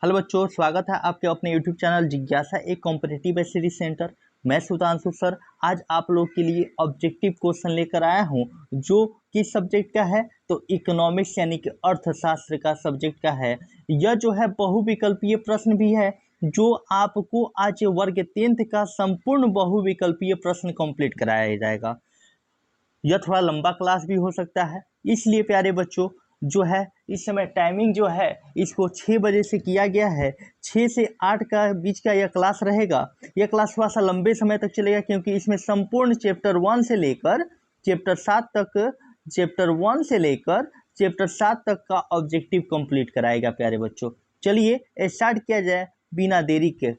Hello बच्चों, स्वागत है आपके अपने यूट्यूब चैनल जिज्ञासा एक कॉम्पिटिटिव स्टडी सेंटर। मैं सुधांशु सर आज आप लोग के लिए ऑब्जेक्टिव क्वेश्चन लेकर आया हूं जो किस सब्जेक्ट का है, तो इकोनॉमिक्स यानी कि अर्थशास्त्र का सब्जेक्ट का है। यह जो है बहुविकल्पीय प्रश्न भी है जो आपको आज वर्ग 10th का संपूर्ण बहुविकल्पीय प्रश्न कंप्लीट कराया जाएगा। यह थोड़ा लंबा क्लास भी हो सकता है, इसलिए प्यारे बच्चों जो है इस समय टाइमिंग जो है इसको 6 बजे से किया गया है। 6 से 8 का बीच का यह क्लास रहेगा। यह क्लास थोड़ा सा लंबे समय तक चलेगा क्योंकि इसमें संपूर्ण चैप्टर 1 से लेकर चैप्टर 7 तक का ऑब्जेक्टिव कंप्लीट कराएगा प्यारे बच्चों। चलिए स्टार्ट किया जाए बिना देरी के।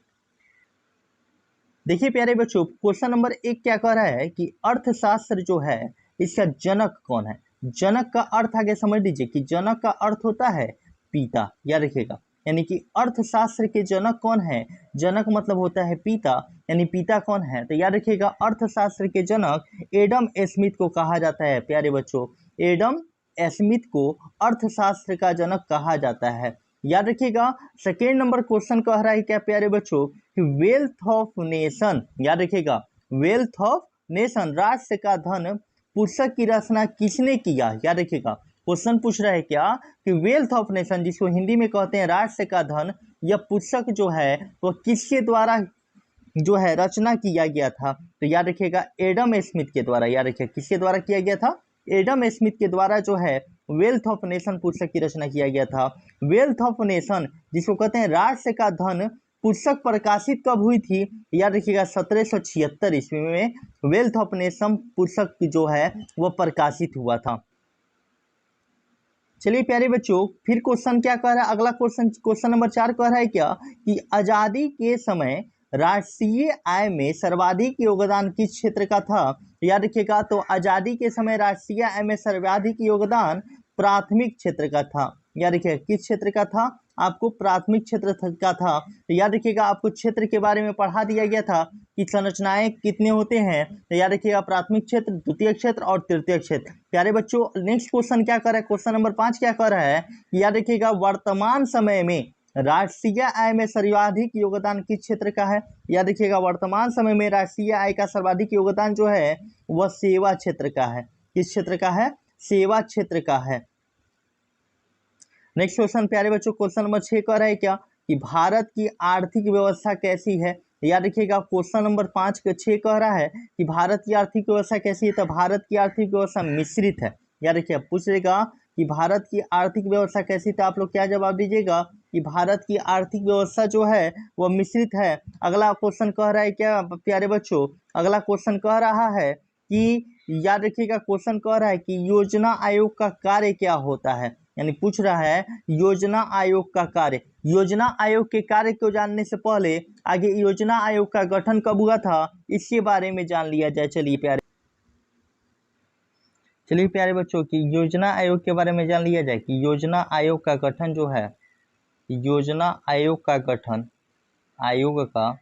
देखिए प्यारे बच्चों, क्वेश्चन नंबर 1 क्या कह रहा है कि अर्थशास्त्र जो है इसका जनक कौन है। जनक का अर्थ आगे समझ लीजिए कि जनक का अर्थ होता है पिता, याद रखिएगा। यानी कि अर्थशास्त्र के जनक कौन है, जनक मतलब होता है पिता, यानी पिता कौन है, तो याद रखिएगा अर्थशास्त्र के जनक एडम स्मिथ को कहा जाता है। प्यारे बच्चों, एडम स्मिथ को अर्थशास्त्र का जनक कहा जाता है। याद रखिएगा सेकेंड नंबर क्वेश्चन कह रहा है क्या प्यारे बच्चों कि वेल्थ ऑफ नेशन, याद रखिएगा वेल्थ ऑफ नेशन, राष्ट्र का धन पुस्तक की रचना किसने किया। याद रखिएगा क्वेश्चन पूछ रहा है क्या कि वेल्थ ऑफ नेशन जिसको हिंदी में कहते हैं राष्ट्र का धन, यह पुस्तक जो है वो किसके द्वारा जो है रचना किया गया था, तो याद रखिएगा एडम स्मिथ के द्वारा। याद रखिएगा किसके द्वारा किया गया था, एडम स्मिथ के द्वारा जो है वेल्थ ऑफ नेशन पुस्तक की रचना किया गया था। वेल्थ ऑफ नेशन जिसको कहते हैं राष्ट्र का धन पुस्तक प्रकाशित कब हुई थी, याद रखिएगा 1776 ईस्वी में वेल्थ ऑफ नेशन पुस्तक जो है वह प्रकाशित हुआ था। चलिए प्यारे बच्चों फिर क्वेश्चन क्या कह रहा है, अगला क्वेश्चन नंबर 4 कह रहा है क्या कि आजादी के समय राष्ट्रीय आय में सर्वाधिक योगदान किस क्षेत्र का था। याद रखिएगा तो आजादी के समय राष्ट्रीय आय में सर्वाधिक योगदान प्राथमिक क्षेत्र का था। याद रखिएगा किस क्षेत्र का था, आपको प्राथमिक क्षेत्र का था। तो याद रखिएगा आपको क्षेत्र के बारे में पढ़ा दिया गया था कि संरचनाएं कितने होते हैं, तो याद रखिएगा प्राथमिक क्षेत्र, द्वितीय क्षेत्र और तृतीय क्षेत्र। प्यारे बच्चों नेक्स्ट क्वेश्चन क्या कर रहा है, क्वेश्चन नंबर 5 क्या कर रहा है, याद रखिएगा वर्तमान समय में राष्ट्रीय आय में सर्वाधिक योगदान किस क्षेत्र का है। याद रखिएगा वर्तमान समय में राष्ट्रीय आय का सर्वाधिक योगदान जो है वह सेवा क्षेत्र का है। किस क्षेत्र का है, सेवा क्षेत्र का है। नेक्स्ट क्वेश्चन प्यारे बच्चों क्वेश्चन नंबर 6 कह रहा है क्या कि भारत की आर्थिक व्यवस्था कैसी है। याद रखिएगा क्वेश्चन नंबर 5 के 6 कह रहा है कि भारत की आर्थिक व्यवस्था कैसी है, तो भारत की आर्थिक व्यवस्था मिश्रित है। याद रखिए पूछेगा कि भारत की आर्थिक व्यवस्था कैसी, तो आप लोग क्या जवाब दीजिएगा कि भारत की आर्थिक व्यवस्था जो है वह मिश्रित है। अगला क्वेश्चन कह रहा है क्या प्यारे बच्चों, अगला क्वेश्चन कह रहा है कि याद रखिएगा क्वेश्चन कह रहा है कि योजना आयोग का कार्य क्या होता है। यानी पूछ रहा है योजना आयोग का कार्य। योजना आयोग के कार्य को जानने से पहले आगे योजना आयोग का गठन कब हुआ था इसके बारे में जान लिया जाए। चलिए प्यारे बच्चों की योजना आयोग के बारे में जान लिया जाए कि योजना आयोग का गठन जो है, योजना आयोग का गठन, आयोग का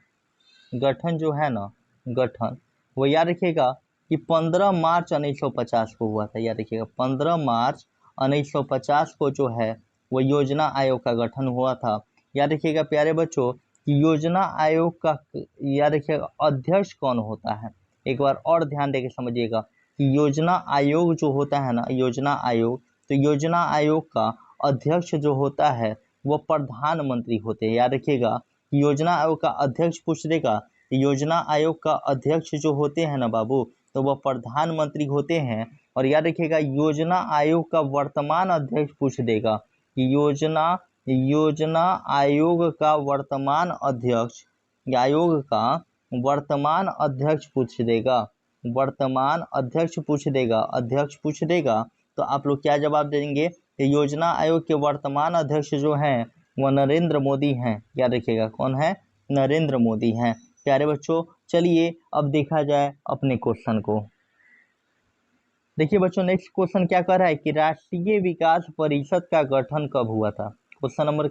गठन जो है ना, गठन वो याद रखिएगा कि 15 मार्च 1950 को हुआ था। याद रखिएगा 15 मार्च 1950 को जो है वो योजना आयोग का गठन हुआ था। याद रखिएगा प्यारे बच्चों कि योजना आयोग का याद रखिएगा अध्यक्ष कौन होता है, एक बार और ध्यान देके समझिएगा कि योजना आयोग जो होता है ना, योजना आयोग, तो योजना आयोग का अध्यक्ष जो होता है वो प्रधानमंत्री होते हैं। याद रखिएगा योजना आयोग का अध्यक्ष पूछ देगा, योजना आयोग का अध्यक्ष जो होते हैं ना बाबू, तो वह प्रधानमंत्री होते हैं। और याद रखिएगा योजना आयोग का वर्तमान अध्यक्ष पूछ देगा कि योजना आयोग का वर्तमान अध्यक्ष, आयोग का वर्तमान अध्यक्ष पूछ देगा, वर्तमान अध्यक्ष पूछ देगा, अध्यक्ष पूछ देगा, तो आप लोग क्या जवाब देंगे कि योजना आयोग के वर्तमान अध्यक्ष जो हैं वह नरेंद्र मोदी हैं। याद रखिएगा कौन है, नरेंद्र मोदी हैं। प्यारे बच्चों चलिए अब देखा जाए अपने क्वेश्चन को। देखिए बच्चों नेक्स्ट क्वेश्चन क्या कह रहा है कि राष्ट्रीय विकास परिषद का गठन कब हुआ था। क्वेश्चन नंबर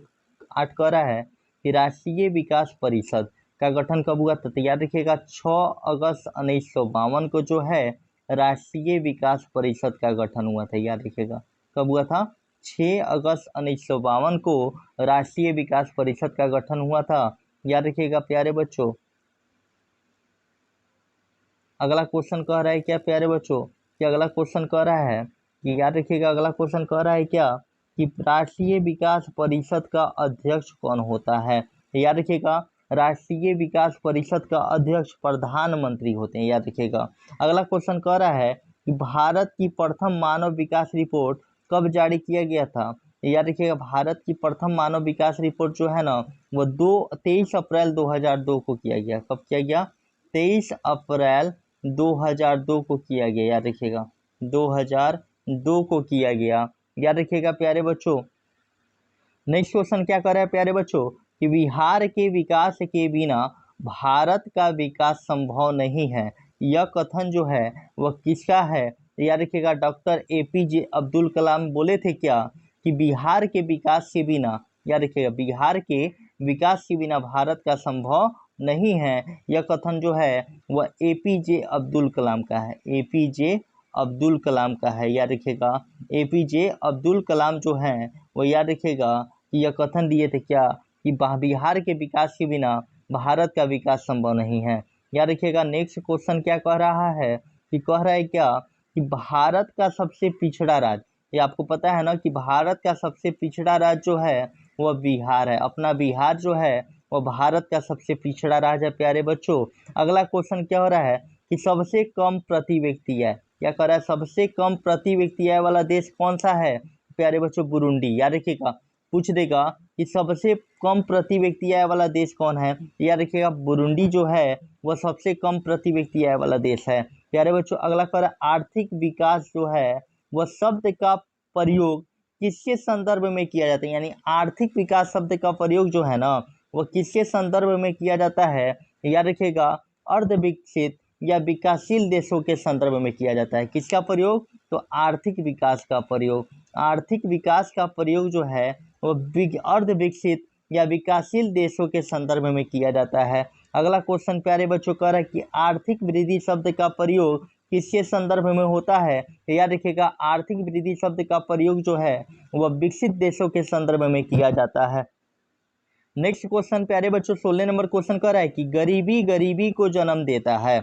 8 कह रहा है कि राष्ट्रीय विकास परिषद का गठन कब हुआ था, तो याद रखिएगा 6 अगस्त 1952 को जो है राष्ट्रीय विकास परिषद का गठन हुआ था। याद रखिएगा कब हुआ था, 6 अगस्त 1952 को राष्ट्रीय विकास परिषद का गठन हुआ था। याद रखिएगा प्यारे बच्चों। अगला क्वेश्चन कह रहा है क्या प्यारे बच्चों, कि अगला क्वेश्चन कह रहा है कि याद रखिएगा अगला क्वेश्चन कह रहा है क्या कि राष्ट्रीय विकास परिषद का अध्यक्ष कौन होता है। याद रखिएगा राष्ट्रीय विकास परिषद का अध्यक्ष प्रधानमंत्री होते हैं। याद रखिएगा। अगला क्वेश्चन कह रहा है कि भारत की प्रथम मानव विकास रिपोर्ट कब जारी किया गया था। याद रखिएगा भारत की प्रथम मानव विकास रिपोर्ट जो है ना वो 23 अप्रैल 2002 को किया गया। कब किया गया? 23 अप्रैल 2002 को किया गया। याद रखिएगा 2002 को किया गया। याद रखिएगा प्यारे बच्चों। नेक्स्ट क्वेश्चन क्या कर रहा है प्यारे बच्चों कि बिहार के विकास के बिना भारत का विकास संभव नहीं है। यह कथन जो है वह किसका है? याद रखिएगा डॉक्टर APJ अब्दुल कलाम बोले थे क्या कि बिहार के विकास के बिना, याद रखिएगा बिहार के विकास के बिना भारत का संभव नहीं है। यह कथन जो है वह APJ अब्दुल कलाम का है। APJ अब्दुल कलाम का है। याद रखिएगा APJ अब्दुल कलाम जो हैं वो याद रखिएगा कि यह कथन दिए थे क्या कि बिहार के विकास के बिना भारत का विकास संभव नहीं है। याद रखिएगा नेक्स्ट क्वेश्चन क्या कह रहा है कि कह रहा है क्या कि भारत का सबसे पिछड़ा राज्य, ये आपको पता है ना कि भारत का सबसे पिछड़ा राज्य जो है वह बिहार है। अपना बिहार जो है वह भारत का सबसे पिछड़ा राज्य है प्यारे बच्चों। अगला क्वेश्चन क्या हो रहा है कि सबसे कम प्रति व्यक्ति आय, क्या कर रहा है सबसे कम प्रति व्यक्ति आय वाला देश कौन सा है प्यारे बच्चों? बुरुंडी। याद रखिएगा पूछ देगा कि सबसे कम प्रति व्यक्ति आय वाला देश कौन है। याद रखिएगा बुरुंडी जो है वह सबसे कम प्रति व्यक्ति आय वाला देश है प्यारे बच्चों। अगला कर आर्थिक विकास जो है वह शब्द का प्रयोग किसके संदर्भ में किया जाता है। यानी आर्थिक विकास शब्द का प्रयोग जो है ना वह किसके संदर्भ में किया जाता है। याद रखिएगा अर्ध विकसित या विकासशील देशों के संदर्भ में किया जाता है। किसका प्रयोग? तो आर्थिक विकास का प्रयोग। आर्थिक विकास का प्रयोग जो है वह अर्ध विकसित या विकासशील देशों के संदर्भ में किया जाता है। अगला क्वेश्चन प्यारे बच्चों कह रहा है कि आर्थिक वृद्धि शब्द का प्रयोग किसके संदर्भ में होता है। याद रखिएगा आर्थिक वृद्धि शब्द का प्रयोग जो है वह विकसित देशों के संदर्भ में किया जाता है। नेक्स्ट क्वेश्चन प्यारे बच्चों 16 नंबर क्वेश्चन कह रहा है कि गरीबी गरीबी को जन्म देता है।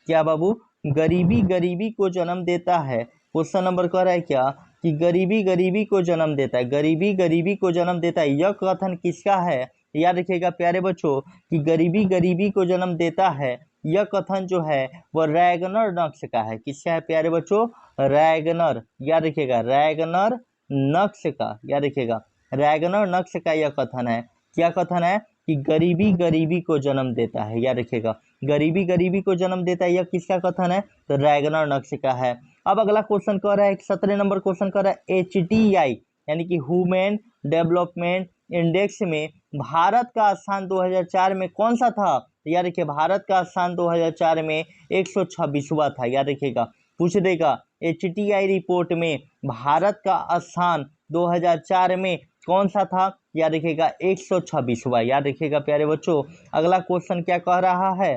क्या बाबू? गरीबी गरीबी को जन्म देता है। क्वेश्चन नंबर कह रहा है क्या कि गरीबी गरीबी को जन्म देता है। गरीबी गरीबी को जन्म देता है, यह कथन किसका है? याद रखिएगा प्यारे बच्चों कि गरीबी गरीबी को जन्म देता है, यह कथन जो है वह रैगनर नक्श का है। किसका है प्यारे बच्चों? रैगनर। याद रखिएगा रैगनर नक्श का। याद रखिएगा रैगनर नक्श का यह कथन है। क्या कथन है? कि गरीबी गरीबी को जन्म देता है। याद रखिएगा गरीबी गरीबी को जन्म देता है, यह किसका कथन है? तो रैगनर नक्श का है। अब अगला क्वेश्चन कह रहा है 17 नंबर क्वेश्चन कह रहा है HDI यानी कि ह्यूमन डेवलपमेंट इंडेक्स में भारत का स्थान 2004 में कौन सा था। याद रखिए भारत का स्थान 2004 में 126वां था। याद रखिएगा पूछ देगा HDI रिपोर्ट में भारत का स्थान 2004 में कौन सा था। याद रखिएगा 126वां। याद रखिएगा प्यारे बच्चों। अगला क्वेश्चन क्या कह रहा है?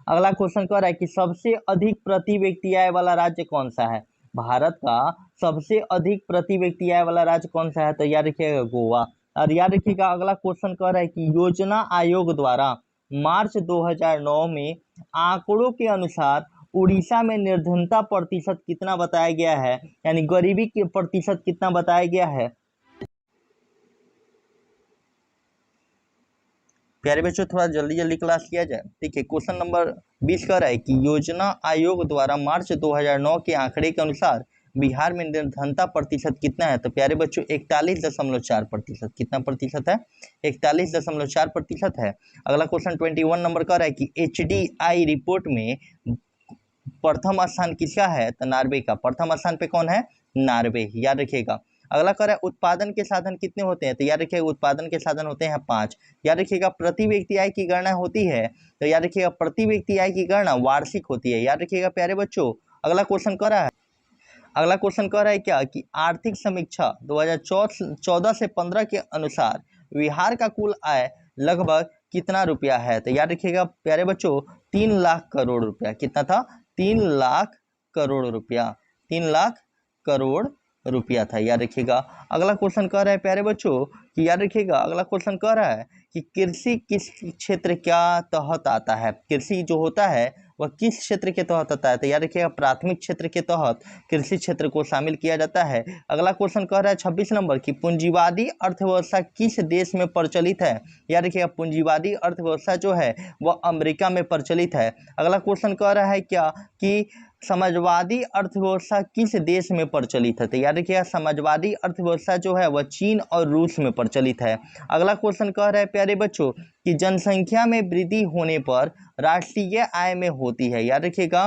अगला क्वेश्चन कह रहा है कि सबसे अधिक प्रति व्यक्ति आय वाला राज्य कौन सा है। भारत का सबसे अधिक प्रति व्यक्ति आय वाला राज्य कौन सा है? तो याद रखिएगा गोवा। और याद रखिएगा अगला क्वेश्चन कह रहा है कि योजना आयोग द्वारा मार्च 2009 में आंकड़ों के अनुसार उड़ीसा में निर्धनता प्रतिशत कितना बताया गया है, यानी गरीबी के प्रतिशत कितना बताया गया है। प्यारे बच्चों थोड़ा जल्दी जल्दी क्लास किया जाए, ठीक है। क्वेश्चन नंबर 20 कह रहा है कि योजना आयोग द्वारा मार्च 2009 के आंकड़े के अनुसार बिहार में निर्धनता प्रतिशत कितना है। तो प्यारे बच्चों 41.4%। कितना प्रतिशत है? 41.4% है। अगला क्वेश्चन 21 नंबर कह रहा है कि HDI रिपोर्ट में प्रथम स्थान किसका है। तो नॉर्वे का। प्रथम स्थान पे कौन है? नॉर्वे। याद रखिएगा। अगला कह रहा है उत्पादन के साधन कितने होते हैं। तो याद रखिएगा उत्पादन के साधन होते हैं 5। याद रखिएगा प्रति व्यक्ति आय की गणना होती है। तो याद रखिएगा प्रति व्यक्ति आय की गणना वार्षिक होती है। याद रखिएगा प्यारे बच्चों। अगला क्वेश्चन कह रहा है क्या कि आर्थिक समीक्षा 2014 से 15 के अनुसार बिहार का कुल आय लगभग कितना रुपया है। तो याद रखिएगा प्यारे बच्चों 3 लाख करोड़ रुपया। कितना था? 3 लाख करोड़ रुपया। 3 लाख करोड़ रुपया था। याद रखिएगा। अगला क्वेश्चन कह रहा है प्यारे बच्चों कि याद रखिएगा, अगला क्वेश्चन कह रहा है कि कृषि किस क्षेत्र क्या तहत आता है। कृषि जो होता है वह किस क्षेत्र के तहत आता है। तो याद रखिएगा, प्राथमिक क्षेत्र के तहत कृषि क्षेत्र को शामिल किया जाता है। अगला क्वेश्चन कह रहा है 26 नंबर की पूंजीवादी अर्थव्यवस्था किस देश में प्रचलित है। याद रखिएगा, पूंजीवादी अर्थव्यवस्था जो है वह अमेरिका में प्रचलित है। अगला क्वेश्चन कह रहा है क्या कि समाजवादी अर्थव्यवस्था किस देश में प्रचलित है। तो याद रखिएगा, समाजवादी अर्थव्यवस्था जो है वह चीन और रूस में प्रचलित है। अगला क्वेश्चन कह रहा है प्यारे बच्चों कि जनसंख्या में वृद्धि होने पर राष्ट्रीय आय में होती है। याद रखिएगा,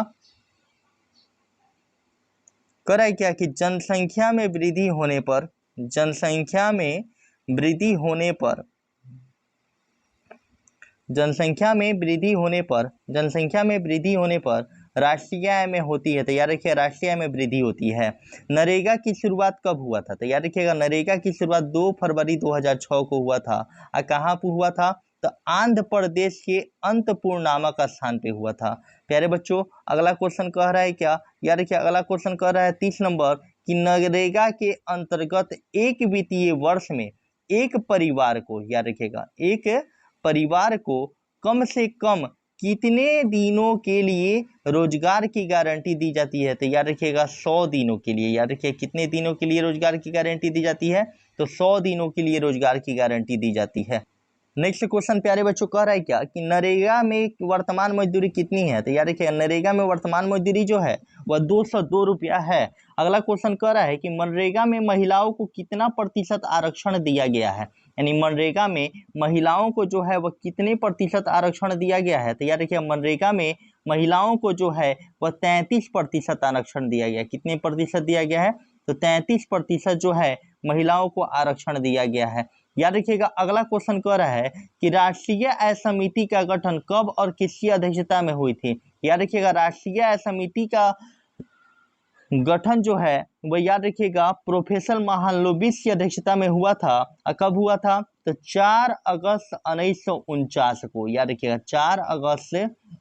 कह रहा है क्या कि जनसंख्या में वृद्धि होने पर, जनसंख्या में वृद्धि होने पर, जनसंख्या में वृद्धि होने पर, जनसंख्या में वृद्धि होने पर राष्ट्रीय आय में होती है। तो याद रखिए, राष्ट्रीय आय में वृद्धि होती है। नरेगा की शुरुआत कब हुआ था। तो याद रखिएगा, नरेगा की शुरुआत 2 फरवरी 2006 को हुआ था। और कहाँ पर हुआ था। तो आंध्र प्रदेश के अंतपुर नामक स्थान पे हुआ था। प्यारे बच्चों, अगला क्वेश्चन कह रहा है क्या। याद रखिए, अगला क्वेश्चन कह रहा है 30 नंबर कि नरेगा के अंतर्गत एक वित्तीय वर्ष में एक परिवार को, याद रखिएगा, एक परिवार को कम से कम कितने दिनों के लिए रोजगार की गारंटी दी जाती है। तो याद रखिएगा, 100 दिनों के लिए। याद रखिए, कितने दिनों के लिए रोजगार की गारंटी दी जाती है। तो 100 दिनों के लिए रोजगार की गारंटी दी जाती है। नेक्स्ट क्वेश्चन प्यारे बच्चों कह रहा है क्या कि नरेगा में वर्तमान मजदूरी कितनी है। तो याद रखिए, नरेगा में वर्तमान मजदूरी जो है वह 202 रुपया है। अगला क्वेश्चन कह रहा है कि मनरेगा में महिलाओं को कितना प्रतिशत आरक्षण दिया गया है। यानी मनरेगा में महिलाओं को जो है वह कितने प्रतिशत आरक्षण दिया गया है। तो याद रखिए, मनरेगा में महिलाओं को जो है वह 33% आरक्षण दिया गया है। कितने प्रतिशत दिया गया है। तो 33% जो है महिलाओं को आरक्षण दिया गया है। याद रखिएगा, अगला क्वेश्चन कह रहा है कि राष्ट्रीय आय समिति का गठन कब और किसकी अध्यक्षता में हुई थी। याद रखिएगा, राष्ट्रीय आय समिति का गठन जो है वह, याद रखिएगा, प्रोफेसर महालनोबिस की अध्यक्षता में हुआ था। कब हुआ था। तो 4 अगस्त 1949 को। याद रखिएगा, 4 अगस्त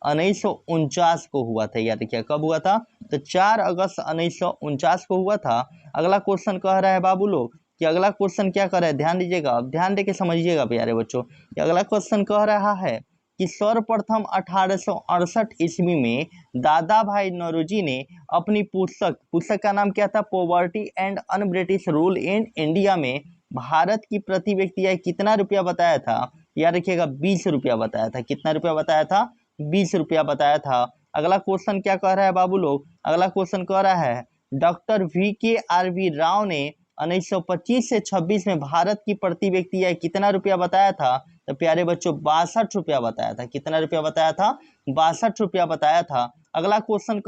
1949 को हुआ था। याद रखिएगा, कब हुआ था। तो 4 अगस्त 1949 को हुआ था। अगला क्वेश्चन कह रहा है बाबू लोग कि अगला क्वेश्चन क्या कर रहा है। ध्यान दीजिएगा, ध्यान देके समझिएगा प्यारे बच्चों। अगला क्वेश्चन कह रहा है कि सर्वप्रथम 1868 ईस्वी में दादा भाई नौरोजी ने अपनी पुस्तक का नाम क्या था। Poverty and un British rule in India में भारत की प्रति व्यक्ति आय कितना रुपया बताया था। याद रखिएगा, 20 रुपया बताया था। कितना रुपया बताया था। 20 रुपया बताया था। अगला क्वेश्चन क्या कह रहा है बाबू लोग। अगला क्वेश्चन कह रहा है डॉक्टर VKRV राव ने 1925 से 26 में भारत की प्रति व्यक्ति आय कितना रुपया बताया था। तो प्यारे बच्चों, 62 रुपया बताया था। कितना रुपया बताया था। 62 रुपया बताया था। अगला क्वेश्चन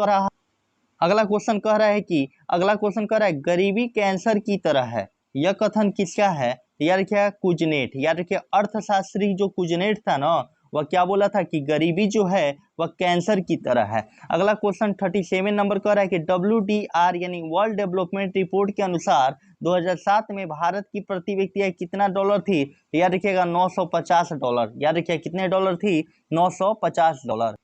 कह रहा है गरीबी कैंसर की तरह है। यह कथन किसका है। याद रखिए, कुजनेट। याद रखिए, अर्थशास्त्री जो कुजनेट था ना, वह क्या बोला था कि गरीबी जो है वह कैंसर की तरह है। अगला क्वेश्चन 37 नंबर कह रहा है कि WDR यानी वर्ल्ड डेवलपमेंट रिपोर्ट के अनुसार 2007 में भारत की प्रति व्यक्ति आय कितना डॉलर थी। याद रखिएगा, $950। याद रखिए, कितने डॉलर थी। $950।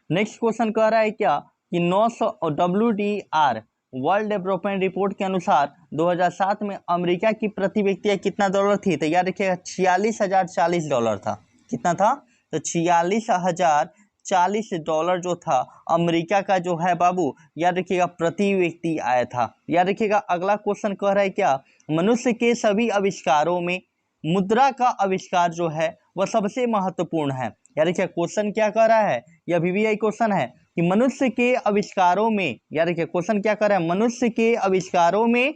नेक्स्ट क्वेश्चन कह रहा है क्या कि 900 WDR वर्ल्ड डेवलपमेंट रिपोर्ट के अनुसार 2007 में अमेरिका की प्रति व्यक्ति आय कितना डॉलर थी। तो याद रखिएगा, $46,040 था। कितना था। तो $46,040 जो था अमेरिका का जो है बाबू, याद रखिएगा, प्रति व्यक्ति आय था। याद रखिएगा, अगला क्वेश्चन कह रहा है क्या मनुष्य के सभी आविष्कारों में मुद्रा का आविष्कार जो है वह सबसे महत्वपूर्ण है। याद रखिए, क्वेश्चन क्या कह रहा है। यह भी यही क्वेश्चन है कि मनुष्य के आविष्कारों में, याद रखिए, क्वेश्चन क्या कर रहा है। मनुष्य के आविष्कारों में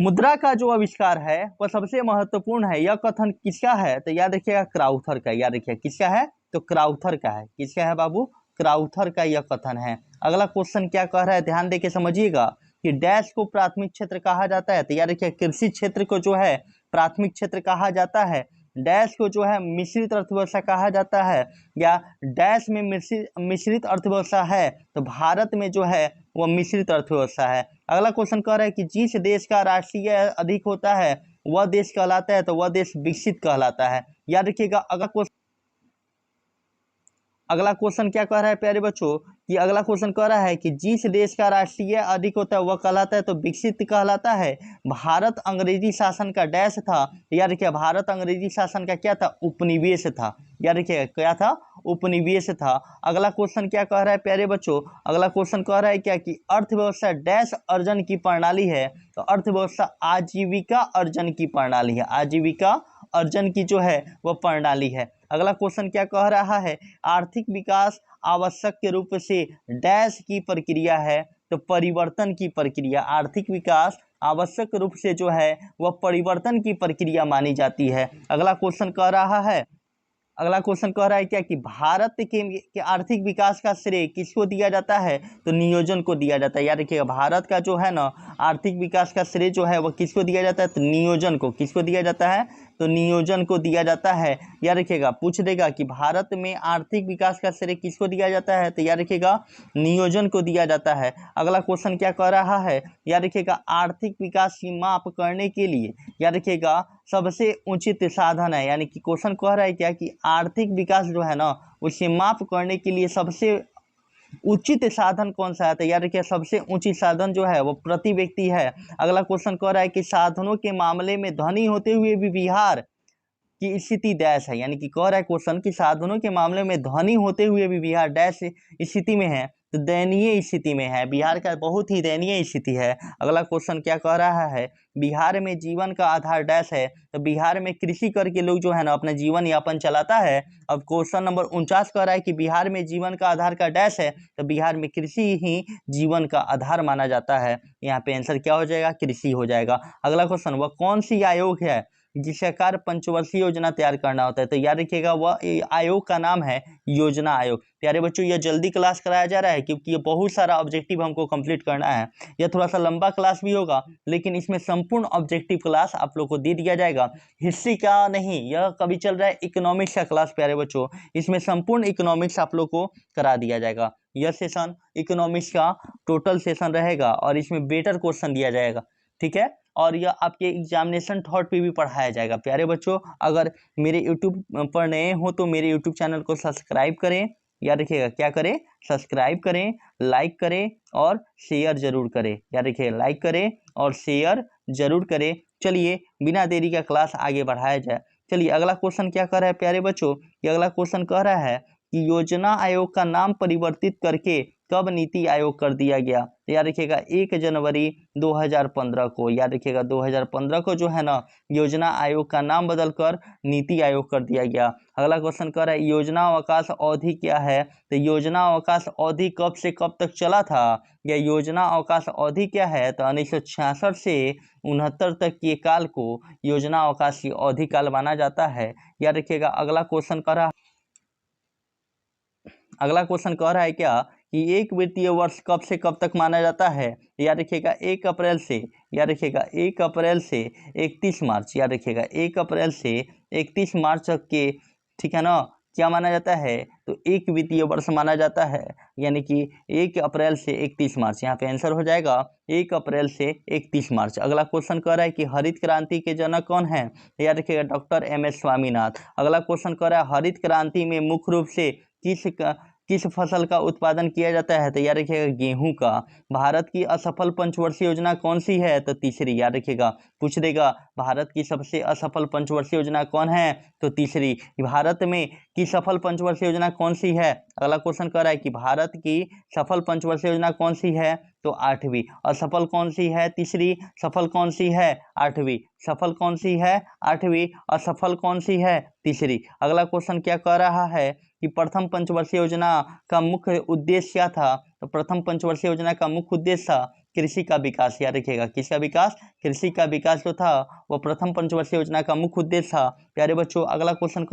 मुद्रा का जो आविष्कार है वह सबसे महत्वपूर्ण है। यह कथन किसका है। तो याद रखिएगा, क्राउथर का। याद रखिए, किसका है। तो क्राउथर का है। किसका है बाबू। क्राउथर का यह कथन है। अगला क्वेश्चन क्या कह रहा है, ध्यान देके समझिएगा कि डैश को प्राथमिक क्षेत्र कहा जाता है। तो याद रखिए, कृषि क्षेत्र को जो है प्राथमिक क्षेत्र कहा जाता है। डैश को जो है मिश्रित अर्थव्यवस्था कहा जाता है, या डैश में मिश्रित अर्थव्यवस्था है। तो भारत में जो है वह मिश्रित अर्थव्यवस्था है। अगला क्वेश्चन कह रहा है कि जिस देश का राष्ट्रीय अधिक होता है वह देश कहलाता है। तो वह देश विकसित कहलाता है। याद रखिएगा, अगला क्वेश्चन क्या कह रहा है प्यारे बच्चों कि अगला क्वेश्चन कह रहा है कि जिस देश का राष्ट्रीय अधिक होता है वह कहलाता है तो विकसित कहलाता है। भारत अंग्रेजी शासन का डैश था, याद रखिए भारत अंग्रेजी शासन का क्या था, उपनिवेश था। याद रखिए क्या था, उपनिवेश था। अगला क्वेश्चन क्या कह रहा है प्यारे बच्चों, अगला क्वेश्चन कह रहा है क्या कि अर्थव्यवस्था डैश अर्जन की प्रणाली है, तो अर्थव्यवस्था आजीविका अर्जन की प्रणाली है, आजीविका अर्जन की जो है वह प्रणाली है। अगला क्वेश्चन क्या कह रहा है, आर्थिक विकास आवश्यक के रूप से डैश की प्रक्रिया है, तो परिवर्तन की प्रक्रिया, आर्थिक विकास आवश्यक रूप से जो है वह परिवर्तन की प्रक्रिया मानी जाती है। अगला क्वेश्चन कह रहा है, अगला क्वेश्चन कह रहा है क्या कि भारत के आर्थिक विकास का श्रेय किसको दिया जाता है, तो नियोजन को दिया जाता है। याद रखिएगा भारत का जो है ना आर्थिक विकास का श्रेय जो है वह किसको दिया जाता है, तो नियोजन को। किसको दिया जाता है, तो नियोजन को दिया जाता है। याद रखिएगा पूछ देगा कि भारत में आर्थिक विकास का श्रेय किसको दिया जाता है, तो याद रखिएगा नियोजन को दिया जाता है। अगला क्वेश्चन क्या कह रहा है, याद रखिएगा आर्थिक विकास की माप करने के लिए याद रखिएगा सबसे उचित साधन है, यानी कि क्वेश्चन कह रहा है क्या कि आर्थिक विकास जो है ना उसे माप करने के लिए सबसे उचित साधन कौन सा है, तो याद रखिए सबसे उचित साधन जो है वो प्रति व्यक्ति है। अगला क्वेश्चन कह रहा है कि साधनों के मामले में धनी होते हुए भी बिहार की स्थिति डैश है, यानी कि कह रहा है क्वेश्चन कि साधनों के मामले में धनी होते हुए भी बिहार डैश स्थिति में है, तो दयनीय स्थिति में है, बिहार का बहुत ही दयनीय स्थिति है। अगला क्वेश्चन क्या कह रहा है, बिहार में जीवन का आधार डैश है, तो बिहार में कृषि करके लोग जो है ना अपना जीवन यापन चलाता है। अब क्वेश्चन नंबर 49 कह रहा है कि बिहार में जीवन का आधार का डैश है, तो बिहार में कृषि ही जीवन का आधार माना जाता है। यहाँ पे आंसर क्या हो जाएगा, कृषि हो जाएगा। अगला क्वेश्चन, वह कौन सी आयोग है जिसका कार्य पंचवर्षीय योजना तैयार करना होता है, तो याद रखिएगा वह आयोग का नाम है योजना आयोग। प्यारे बच्चों यह जल्दी क्लास कराया जा रहा है क्योंकि ये बहुत सारा ऑब्जेक्टिव हमको कंप्लीट करना है। यह थोड़ा सा लंबा क्लास भी होगा लेकिन इसमें संपूर्ण ऑब्जेक्टिव क्लास आप लोग को दे दिया जाएगा। हिस्ट्री का नहीं, यह कभी चल रहा है इकोनॉमिक्स का क्लास प्यारे बच्चों, इसमें संपूर्ण इकोनॉमिक्स आप लोग को करा दिया जाएगा। यह सेशन इकोनॉमिक्स का टोटल सेशन रहेगा और इसमें बेटर क्वेश्चन दिया जाएगा, ठीक है। और यह आपके एग्जामिनेशन थॉट पे भी पढ़ाया जाएगा। प्यारे बच्चों अगर मेरे यूट्यूब पर नए हो तो मेरे यूट्यूब चैनल को सब्सक्राइब करें, याद रखिएगा क्या करें, सब्सक्राइब करें, लाइक करें और शेयर जरूर करें। याद रखिए लाइक करें और शेयर जरूर करें। चलिए बिना देरी का क्लास आगे बढ़ाया जाए। चलिए अगला क्वेश्चन क्या कह रहा है प्यारे बच्चों, ये अगला क्वेश्चन कह रहा है कि योजना आयोग का नाम परिवर्तित करके कब नीति आयोग कर दिया गया, तो याद रखिएगा 1 जनवरी 2015 को। याद रखिएगा 2015 को जो है ना योजना आयोग का नाम बदलकर नीति आयोग कर दिया गया। अगला क्वेश्चन कर रहा है योजना अवकाश अवधि क्या है, तो योजना अवकाश अवधि कब से कब तक चला था, या योजना अवकाश अवधि क्या है, तो 1966 से 69 तक के काल को योजना अवकाश की अवधि काल माना जाता है। याद रखिएगा अगला क्वेश्चन कर रहा अगला क्वेश्चन कह रहा है क्या कि एक वित्तीय वर्ष कब से कब तक माना जाता है, याद रखिएगा 1 अप्रैल से, याद रखिएगा 1 अप्रैल से 31 मार्च, याद रखिएगा 1 अप्रैल से 31 मार्च तक के, ठीक है ना, क्या माना जाता है, तो एक वित्तीय वर्ष माना जाता है, यानी कि 1 अप्रैल से 31 मार्च। यहाँ पे आंसर हो जाएगा 1 अप्रैल से 31 मार्च। अगला क्वेश्चन कह रहा है कि हरित क्रांति के जनक कौन है, याद रखिएगा डॉक्टर MS स्वामीनाथ। अगला क्वेश्चन कह रहा है हरित क्रांति में मुख्य रूप से किस फसल का उत्पादन किया जाता है, तो याद रखिएगा गेहूं का। भारत की असफल पंचवर्षीय योजना कौन सी है, तो तीसरी। याद रखिएगा पूछ देगा भारत की सबसे असफल पंचवर्षीय योजना कौन है, तो तीसरी। भारत में की सफल पंचवर्षीय योजना कौन सी है, अगला क्वेश्चन कर रहा है कि भारत की सफल पंचवर्षीय योजना कौन सी है, तो 8वीं। असफल कौन सी है, तीसरी। सफल कौन सी है, 8वीं। सफल कौन सी है, 8वीं। असफल कौन सी है, तीसरी। अगला क्वेश्चन क्या कह रहा है कि प्रथम पंचवर्षीय योजना का मुख्य उद्देश्य क्या था, तो प्रथम पंचवर्षीय योजना का मुख्य उद्देश्य था कृषि का विकास। याद रखिएगा किसका विकास, कृषि का विकास जो था वो प्रथम पंचवर्षीय योजना का मुख्य उद्देश्य था। प्यारे बच्चों अगला क्वेश्चन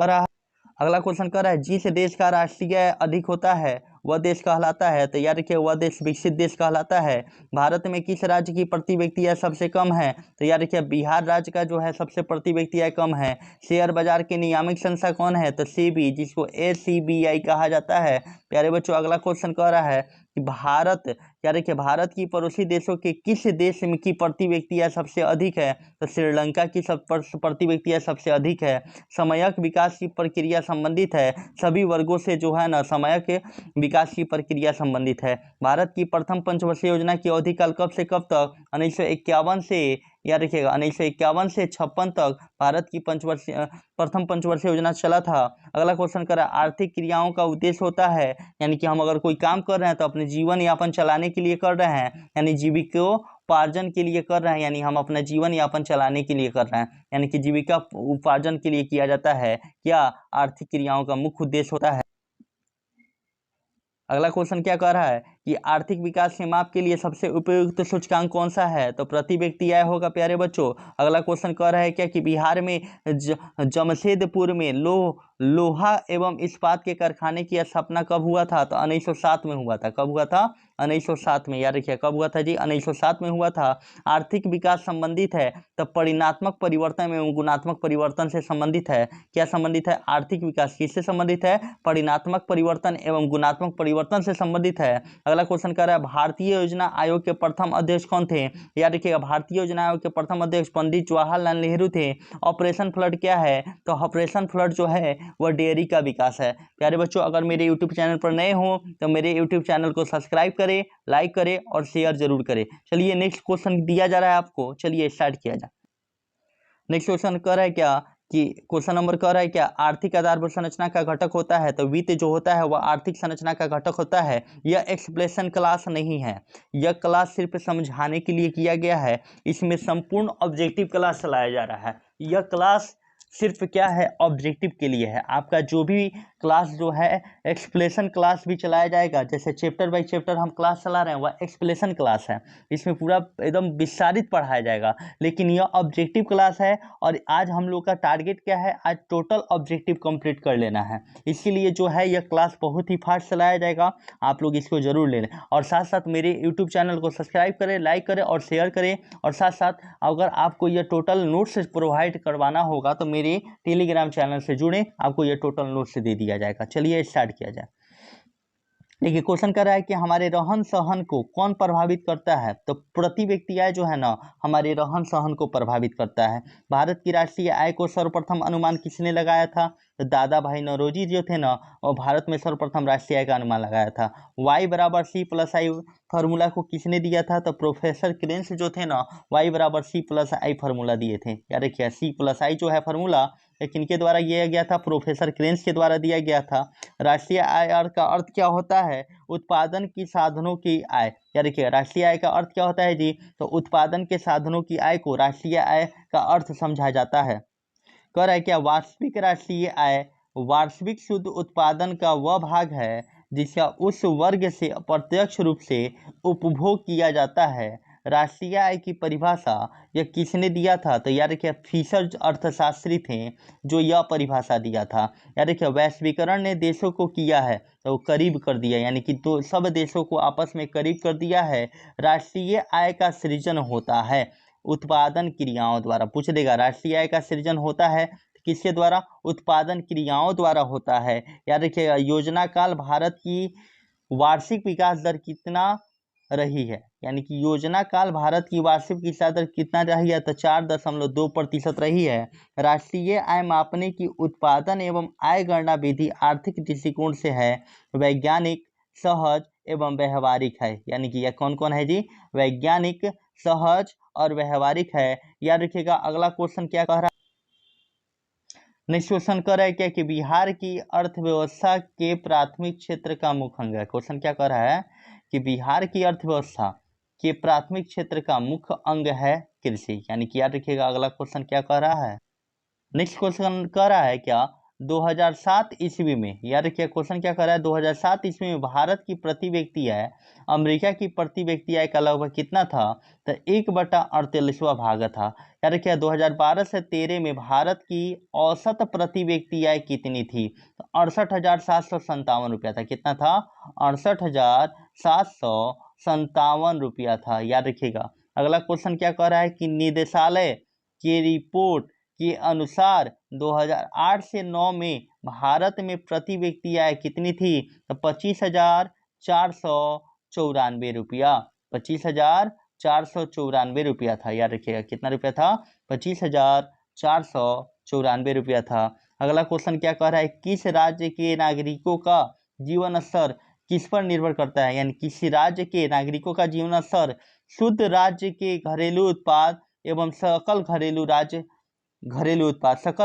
कह रहा है जिस देश का राष्ट्रीय अधिक होता है वह देश कहलाता है, तो याद रखिए वह देश विकसित देश कहलाता है। भारत में किस राज्य की प्रति व्यक्ति आय सबसे कम है, तो याद रखिए बिहार राज्य का जो है सबसे प्रति व्यक्ति आय कम है। शेयर बाजार की नियामक संस्था कौन है, तो सेबी, जिसको SEBI कहा जाता है। प्यारे बच्चों अगला क्वेश्चन कह रहा है कि भारत, क्या देखिए भारत की पड़ोसी देशों के किस देश में की प्रति व्यक्ति आय सबसे अधिक है, तो श्रीलंका की प्रति व्यक्ति आय सबसे अधिक है। समयक विकास की प्रक्रिया संबंधित है, सभी वर्गों से जो है ना समयक विकास की प्रक्रिया संबंधित है। भारत की प्रथम पंचवर्षीय योजना की अवधि काल कब से कब तक, 1951 से, याद रखिएगा 1951 से 56 तक भारत की प्रथम पंचवर्षीय योजना चला था। अगला क्वेश्चन करा, आर्थिक क्रियाओं का उद्देश्य होता है, यानी कि हम अगर कोई काम कर रहे हैं तो अपने जीवन यापन चलाने के लिए कर रहे हैं, यानी जीविकोपार्जन के लिए कर रहे हैं, यानी हम अपना जीवन यापन चलाने के लिए कर रहे हैं, यानी कि जीविका उपार्जन के लिए किया जाता है। क्या आर्थिक क्रियाओं का मुख्य उद्देश्य होता है। अगला क्वेश्चन क्या कह रहा है कि आर्थिक विकास के माप के लिए सबसे उपयुक्त सूचकांक कौन सा है, तो प्रति व्यक्ति आय होगा प्यारे बच्चों। अगला क्वेश्चन कह रहा है क्या कि बिहार में जमशेदपुर में लोहा एवं इस्पात के कारखाने की स्थापना कब हुआ था, तो 1907 में हुआ था। कब हुआ था, 1907 में। याद रखिए कब हुआ था जी, 1907 में हुआ था। आर्थिक विकास संबंधित है तो परिणात्मक परिवर्तन एवं गुणात्मक परिवर्तन से संबंधित है। क्या संबंधित है, आर्थिक विकास किससे संबंधित है, परिणात्मक परिवर्तन एवं गुणात्मक परिवर्तन से संबंधित है। अगला क्वेश्चन कर रहा है भारतीय योजना आयोग के प्रथम अध्यक्ष कौन थे। याद रखिएगा भारतीय योजना आयोग के प्रथम अध्यक्ष पंडित जवाहरलाल नेहरू थे। ऑपरेशन फ्लड क्या है, तो ऑपरेशन फ्लड जो है वह डेयरी का विकास है। प्यारे बच्चों अगर मेरे यूट्यूब चैनल पर नए हो तो मेरे यूट्यूब चैनल को सब्सक्राइब करें, लाइक करें और शेयर जरूर करें। चलिए नेक्स्ट क्वेश्चन दिया जा रहा है आपको, चलिए स्टार्ट किया जाए। नेक्स्ट क्वेश्चन कह रहा है क्या कि क्वेश्चन नंबर कह रहा है क्या आर्थिक आधारभूत संरचना का घटक होता है, तो वित्त जो होता है वह आर्थिक संरचना का घटक होता है। यह एक्सप्लेनेशन क्लास नहीं है, यह क्लास सिर्फ समझाने के लिए किया गया है। इसमें संपूर्ण ऑब्जेक्टिव क्लास चलाया जा रहा है। यह क्लास सिर्फ क्या है, ऑब्जेक्टिव के लिए है। आपका जो भी क्लास जो है एक्सप्लेनेशन क्लास भी चलाया जाएगा, जैसे चैप्टर बाय चैप्टर हम क्लास चला रहे हैं वह एक्सप्लेनेशन क्लास है, इसमें पूरा एकदम विस्तारित पढ़ाया जाएगा। लेकिन यह ऑब्जेक्टिव क्लास है और आज हम लोग का टारगेट क्या है, आज टोटल ऑब्जेक्टिव कंप्लीट कर लेना है। इसीलिए जो है यह क्लास बहुत ही फास्ट चलाया जाएगा, आप लोग इसको जरूर ले लें। और साथ साथ मेरे यूट्यूब चैनल को सब्सक्राइब करें, लाइक करें और शेयर करें। और साथ साथ अगर आपको यह टोटल नोट्स प्रोवाइड करवाना होगा तो मेरे टेलीग्राम चैनल से जुड़ें, आपको यह टोटल नोट्स दे दिया जाएगा। चलिए स्टार्ट किया जाए। देखिए क्वेश्चन कर रहा है कि हमारे रहन सहन को कौन प्रभावित करता है, तो प्रति व्यक्ति आय जो है ना हमारे रहन सहन को प्रभावित करता है। भारत की राष्ट्रीय आय को सर्वप्रथम अनुमान किसने लगाया था, तो दादा भाई नौरोजी जो थे ना और भारत में सर्वप्रथम राष्ट्रीय आय का अनुमान लगाया था। y बराबर सी प्लस आई फार्मूला को किसने दिया था, तो प्रोफेसर क्रेन्स जो थे ना y बराबर सी प्लस आई फार्मूला दिए थे। याद रखिए सी प्लस आई जो है फार्मूला किनके द्वारा दिया गया था, प्रोफेसर क्रेन्स के द्वारा दिया गया था। राष्ट्रीय आय का अर्थ क्या होता है, उत्पादन की साधनों की आय। क्या देखिए राष्ट्रीय आय का अर्थ क्या होता है जी, तो उत्पादन के साधनों की आय को राष्ट्रीय आय का अर्थ समझा जाता है। कह रहा है क्या वार्षिक राष्ट्रीय आय वार्षिक शुद्ध उत्पादन का वह भाग है जिसका उस वर्ग से अप्रत्यक्ष रूप से उपभोग किया जाता है। राष्ट्रीय आय की परिभाषा यह किसने दिया था, तो याद रखिए फिशर अर्थशास्त्री थे जो यह परिभाषा दिया था। याद रखिए वैश्वीकरण ने देशों को किया है तो करीब कर दिया, यानी कि तो सब देशों को आपस में करीब कर दिया है। राष्ट्रीय आय का सृजन होता है उत्पादन क्रियाओं द्वारा। पूछ देगा राष्ट्रीय आय का सृजन होता है किसके द्वारा, उत्पादन क्रियाओं द्वारा होता है। याद रखिएगा योजना काल भारत की वार्षिक विकास दर कितना रही है, यानी कि योजना काल भारत की वार्षिक विकास दर कितना रही है, तो 4.2% रही है। राष्ट्रीय आय मापने की उत्पादन एवं आय गणना विधि आर्थिक दृष्टिकोण से है वैज्ञानिक, सहज एवं व्यवहारिक है। यानी कि यह कौन कौन है जी, वैज्ञानिक, सहज और व्यवहारिक है। याद रखिएगा अगला क्वेश्चन क्या कह रहा है, नेक्स्ट क्वेश्चन कर रहा है क्या कि बिहार की अर्थव्यवस्था के प्राथमिक क्षेत्र का मुख्य अंग है। क्वेश्चन क्या कर रहा है कि बिहार की अर्थव्यवस्था के प्राथमिक क्षेत्र का मुख्य अंग है कृषि। यानी कि याद रखिएगा अगला क्वेश्चन क्या कह रहा है, नेक्स्ट क्वेश्चन कह रहा है क्या 2007 ईस्वी में, याद रखिए क्वेश्चन क्या कर रहा है 2007 ईस्वी में भारत की प्रति व्यक्ति आय अमेरिका की प्रति व्यक्ति आय का लगभग कितना था, तो 1/48वां भाग था। याद रखिए 2012 से 13 में भारत की औसत प्रति व्यक्ति आय कितनी थी, तो 68,757 रुपया था। कितना था, 68,757 रुपया था। याद रखिएगा अगला क्वेश्चन क्या कह रहा है कि निदेशालय की रिपोर्ट के अनुसार 2008 से 9 में भारत में प्रति व्यक्ति आय कितनी थी, तो 25,400 रुपया। 25,494 रुपया था, याद रखिएगा कितना रुपया था, 25,494 रुपया था। अगला क्वेश्चन क्या कह रहा है, किस राज्य के नागरिकों का जीवन स्तर किस पर निर्भर करता है, यानी किसी राज्य के नागरिकों का जीवन स्तर शुद्ध राज्य के घरेलू उत्पाद एवं सकल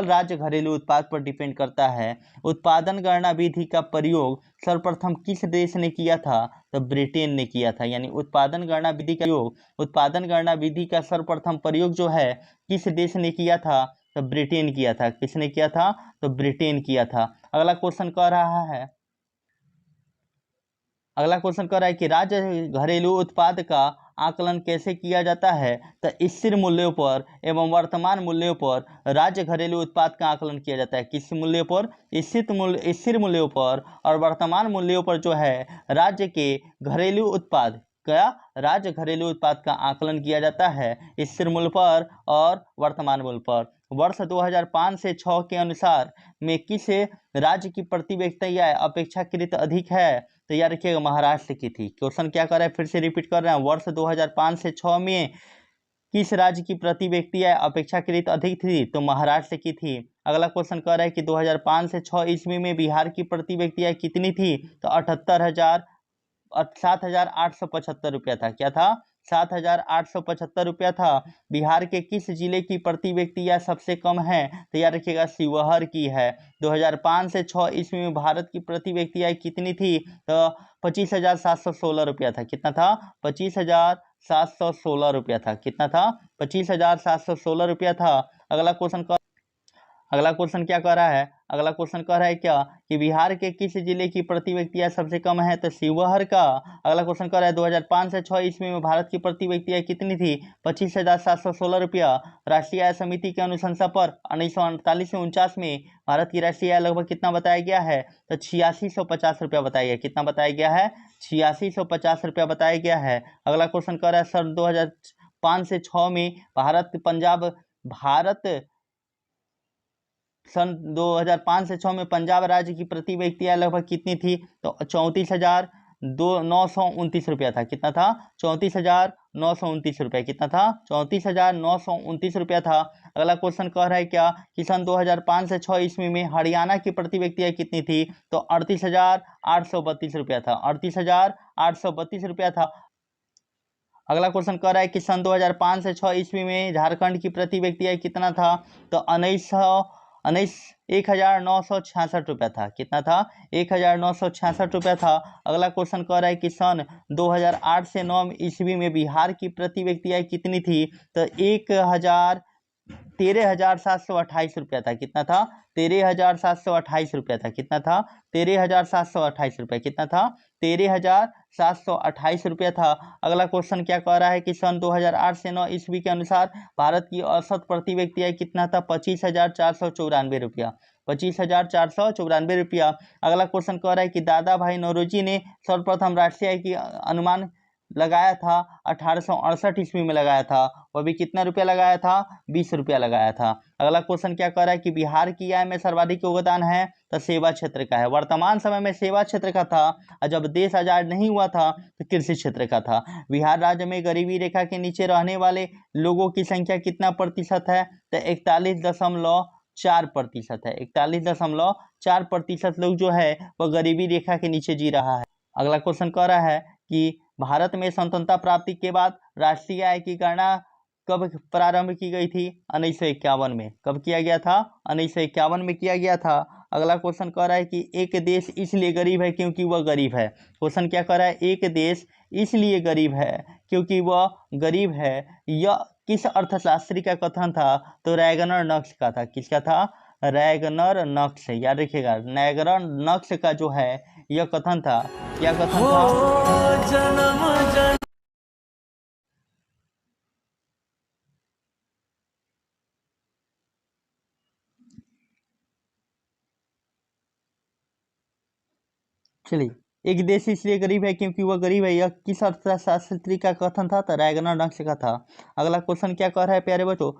राज्य घरेलू उत्पाद पर डिपेंड करता है। उत्पादन गणना विधि का प्रयोग सर्वप्रथम किस देश ने किया था, तो ब्रिटेन ने किया था। यानी उत्पादन गणना विधि का सर्वप्रथम प्रयोग जो है किस देश ने किया था, तो ब्रिटेन किया था। किसने किया था, तो ब्रिटेन किया था। अगला क्वेश्चन कह रहा है कि राज्य घरेलू उत्पाद का आकलन कैसे किया जाता है, तो स्थिर मूल्यों पर एवं वर्तमान मूल्यों पर राज्य घरेलू उत्पाद का आकलन किया जाता है। किस मूल्यों पर, स्थिर मूल्यों पर और वर्तमान मूल्यों पर जो है राज्य घरेलू उत्पाद का आकलन किया जाता है, स्थिर मूल्य पर और वर्तमान मूल्य पर। वर्ष 2005 से 6 के अनुसार में किस राज्य की प्रति व्यक्ति आय अपेक्षाकृत अधिक है, तो याद रखिएगा महाराष्ट्र की थी। क्वेश्चन क्या कर रहा है, फिर से रिपीट कर रहे हैं, वर्ष 2005 से 6 में किस राज्य की प्रति व्यक्ति आय अपेक्षाकृत अधिक थी, तो महाराष्ट्र की थी। अगला क्वेश्चन कह रहा है कि 2005 से 6 ईस्वी में बिहार की प्रति व्यक्ति आय कितनी थी, तो 7,875 रुपया था। क्या था, 7,875 रुपया था। बिहार के किस जिले की प्रति व्यक्ति आय सबसे कम है, तो याद रखिएगा शिवहर की है। 2005 से 6 ईस्वी में भारत की प्रति व्यक्ति आय कितनी थी, तो 25,716 रुपया था। कितना था, 25,716 रुपया था। कितना था, 25,716 रुपया था। अगला क्वेश्चन क्या कह रहा है, क्या कि बिहार के किस जिले की प्रति व्यक्ति आय सबसे कम है, तो शिवहर का। अगला क्वेश्चन कह रहा है 2005 से 6 ईस्वी में भारत की प्रति व्यक्ति आय कितनी थी, 25,716 रुपया। राष्ट्रीय आय समिति के अनुशंसा पर 1948 से 49 में भारत की राष्ट्रीय आय लगभग कितना बताया गया है, तो 8650 रुपया बताया गया। कितना बताया गया है, 8650 रुपया बताया गया है। अगला क्वेश्चन कह रहा है सन 2005 से 6 में सन 2005 से 6 में पंजाब राज्य की प्रति व्यक्ति आय लगभग कितनी थी, तो 34,929 रुपया था। कितना था, 34,929 रुपया। कितना था, 34,929 रुपया था। अगला क्वेश्चन कह रहा है क्या कि सन 2005 से 6 ईस्वी में हरियाणा की प्रति व्यक्ति आय कितनी थी, तो 38,832 रुपया था। 38,832 रुपया था। अगला क्वेश्चन कह रहा है कि सन 2005 से 6 ईस्वी में झारखंड की प्रति व्यक्ति आय कितना था, तो 1,966 रुपया था। कितना था, 1,966 रुपया था। अगला क्वेश्चन कह रहा है कि सन 2008 से 9 ईस्वी में बिहार की प्रति व्यक्ति आय कितनी थी, तो 13,728 रुपया था। कितना था, 13,728 रुपया था। कितना था, 13,728 रुपया। कितना था, 13,728 रुपया था। अगला क्वेश्चन क्या कह रहा है कि सन 2008 से 9 ईस्वी के अनुसार भारत की औसत प्रति व्यक्ति आय कितना था, 25,494 रुपया। 25,494 रुपया। अगला क्वेश्चन कह रहा है कि दादा भाई नौरोजी ने सर्वप्रथम राष्ट्रीय आय की अनुमान लगाया था 1868 ईस्वी में लगाया था, वह भी कितना रुपया लगाया था, 20 रुपया लगाया था। अगला क्वेश्चन क्या कह रहा है कि बिहार की आय में सर्वाधिक योगदान है, तो सेवा क्षेत्र का है। वर्तमान समय में सेवा क्षेत्र का था, और जब देश आजाद नहीं हुआ था तो कृषि क्षेत्र का था। बिहार राज्य में गरीबी रेखा के नीचे रहने वाले लोगों की संख्या कितना प्रतिशत है, तो 41.4% है। 41.4% लोग जो है वह गरीबी रेखा के नीचे जी रहा है। अगला क्वेश्चन कह रहा है कि भारत में स्वतंत्रता प्राप्ति के बाद राष्ट्रीय आय की गणना कब प्रारंभ की गई थी, 1951 में। कब किया गया था, 1951 में किया गया था। अगला क्वेश्चन कह रहा है कि एक देश इसलिए गरीब है क्योंकि वह गरीब है। क्वेश्चन क्या कह रहा है, एक देश इसलिए गरीब है क्योंकि वह गरीब है, यह किस अर्थशास्त्री का कथन था, तो रैगनर नक्श का था। किसका था, रैगनर नक्श। याद रखिएगा रैगनर नक्श का जो है यह कथन था। क्या कथन था, चलिए, एक देश इसलिए गरीब है क्योंकि वह गरीब है, यह किस अर्थशास्त्री का कथन था, तो रैगनर नक्श का था। अगला क्वेश्चन क्या कह रहा है प्यारे बच्चों,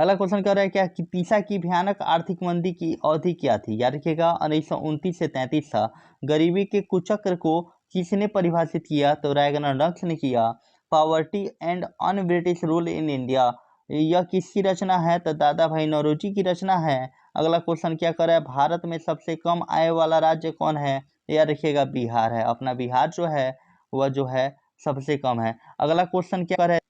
अगला क्वेश्चन कह रहा है क्या कि तीसा की भयानक आर्थिक मंदी की अवधि क्या थी? याद रखिएगा 1929 से 33 था। गरीबी के कुचक्र को किसने परिभाषित किया? तो रैगनारॉक्स ने किया। Poverty and un British rule in India, यह किसकी रचना है? तो दादा भाई नौरोजी की रचना है। अगला क्वेश्चन क्या कर रहा है? भारत में सबसे कम आय वाला राज्य कौन है? याद रखिएगा बिहार है। अपना बिहार जो है वह जो है सबसे कम है। अगला क्वेश्चन क्या कर रहा है?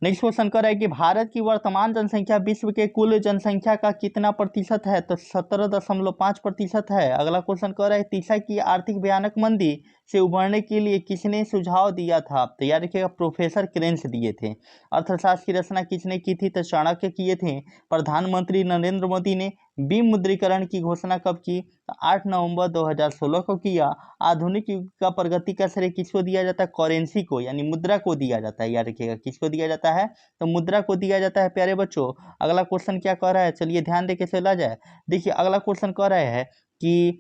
नेक्स्ट क्वेश्चन कर रहा है कि भारत की वर्तमान जनसंख्या विश्व के कुल जनसंख्या का कितना प्रतिशत है? तो 17.5% है। अगला क्वेश्चन कर रहा है तीसरा की आर्थिक भयानक मंदी से उभरने के लिए किसने सुझाव दिया था? तो याद रखिएगा प्रोफेसर क्रेन्स दिए थे। अर्थशास्त्र की रचना किसने की थी? तो चाणक्य किए थे। प्रधानमंत्री नरेंद्र मोदी ने विमुद्रीकरण की घोषणा कब की? 8 नवंबर 2016 को किया। आधुनिक युग का प्रगति का श्रेय किसको दिया जाता है? करेंसी को, यानी मुद्रा को दिया जाता है। याद रखिएगा किसको दिया जाता है? तो मुद्रा को दिया जाता है प्यारे बच्चों। अगला क्वेश्चन क्या कह रहा है? चलिए ध्यान देके चला जाए। देखिए अगला क्वेश्चन कह रहा है कि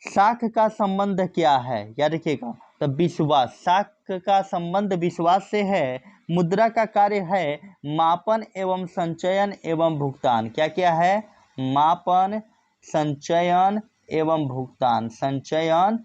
साख का संबंध क्या है? याद रखिएगा तो विश्वास, साख का संबंध विश्वास से है। मुद्रा का कार्य है मापन एवं संचयन एवं भुगतान। क्या क्या है? मापन, संचयन एवं भुगतान, संचयन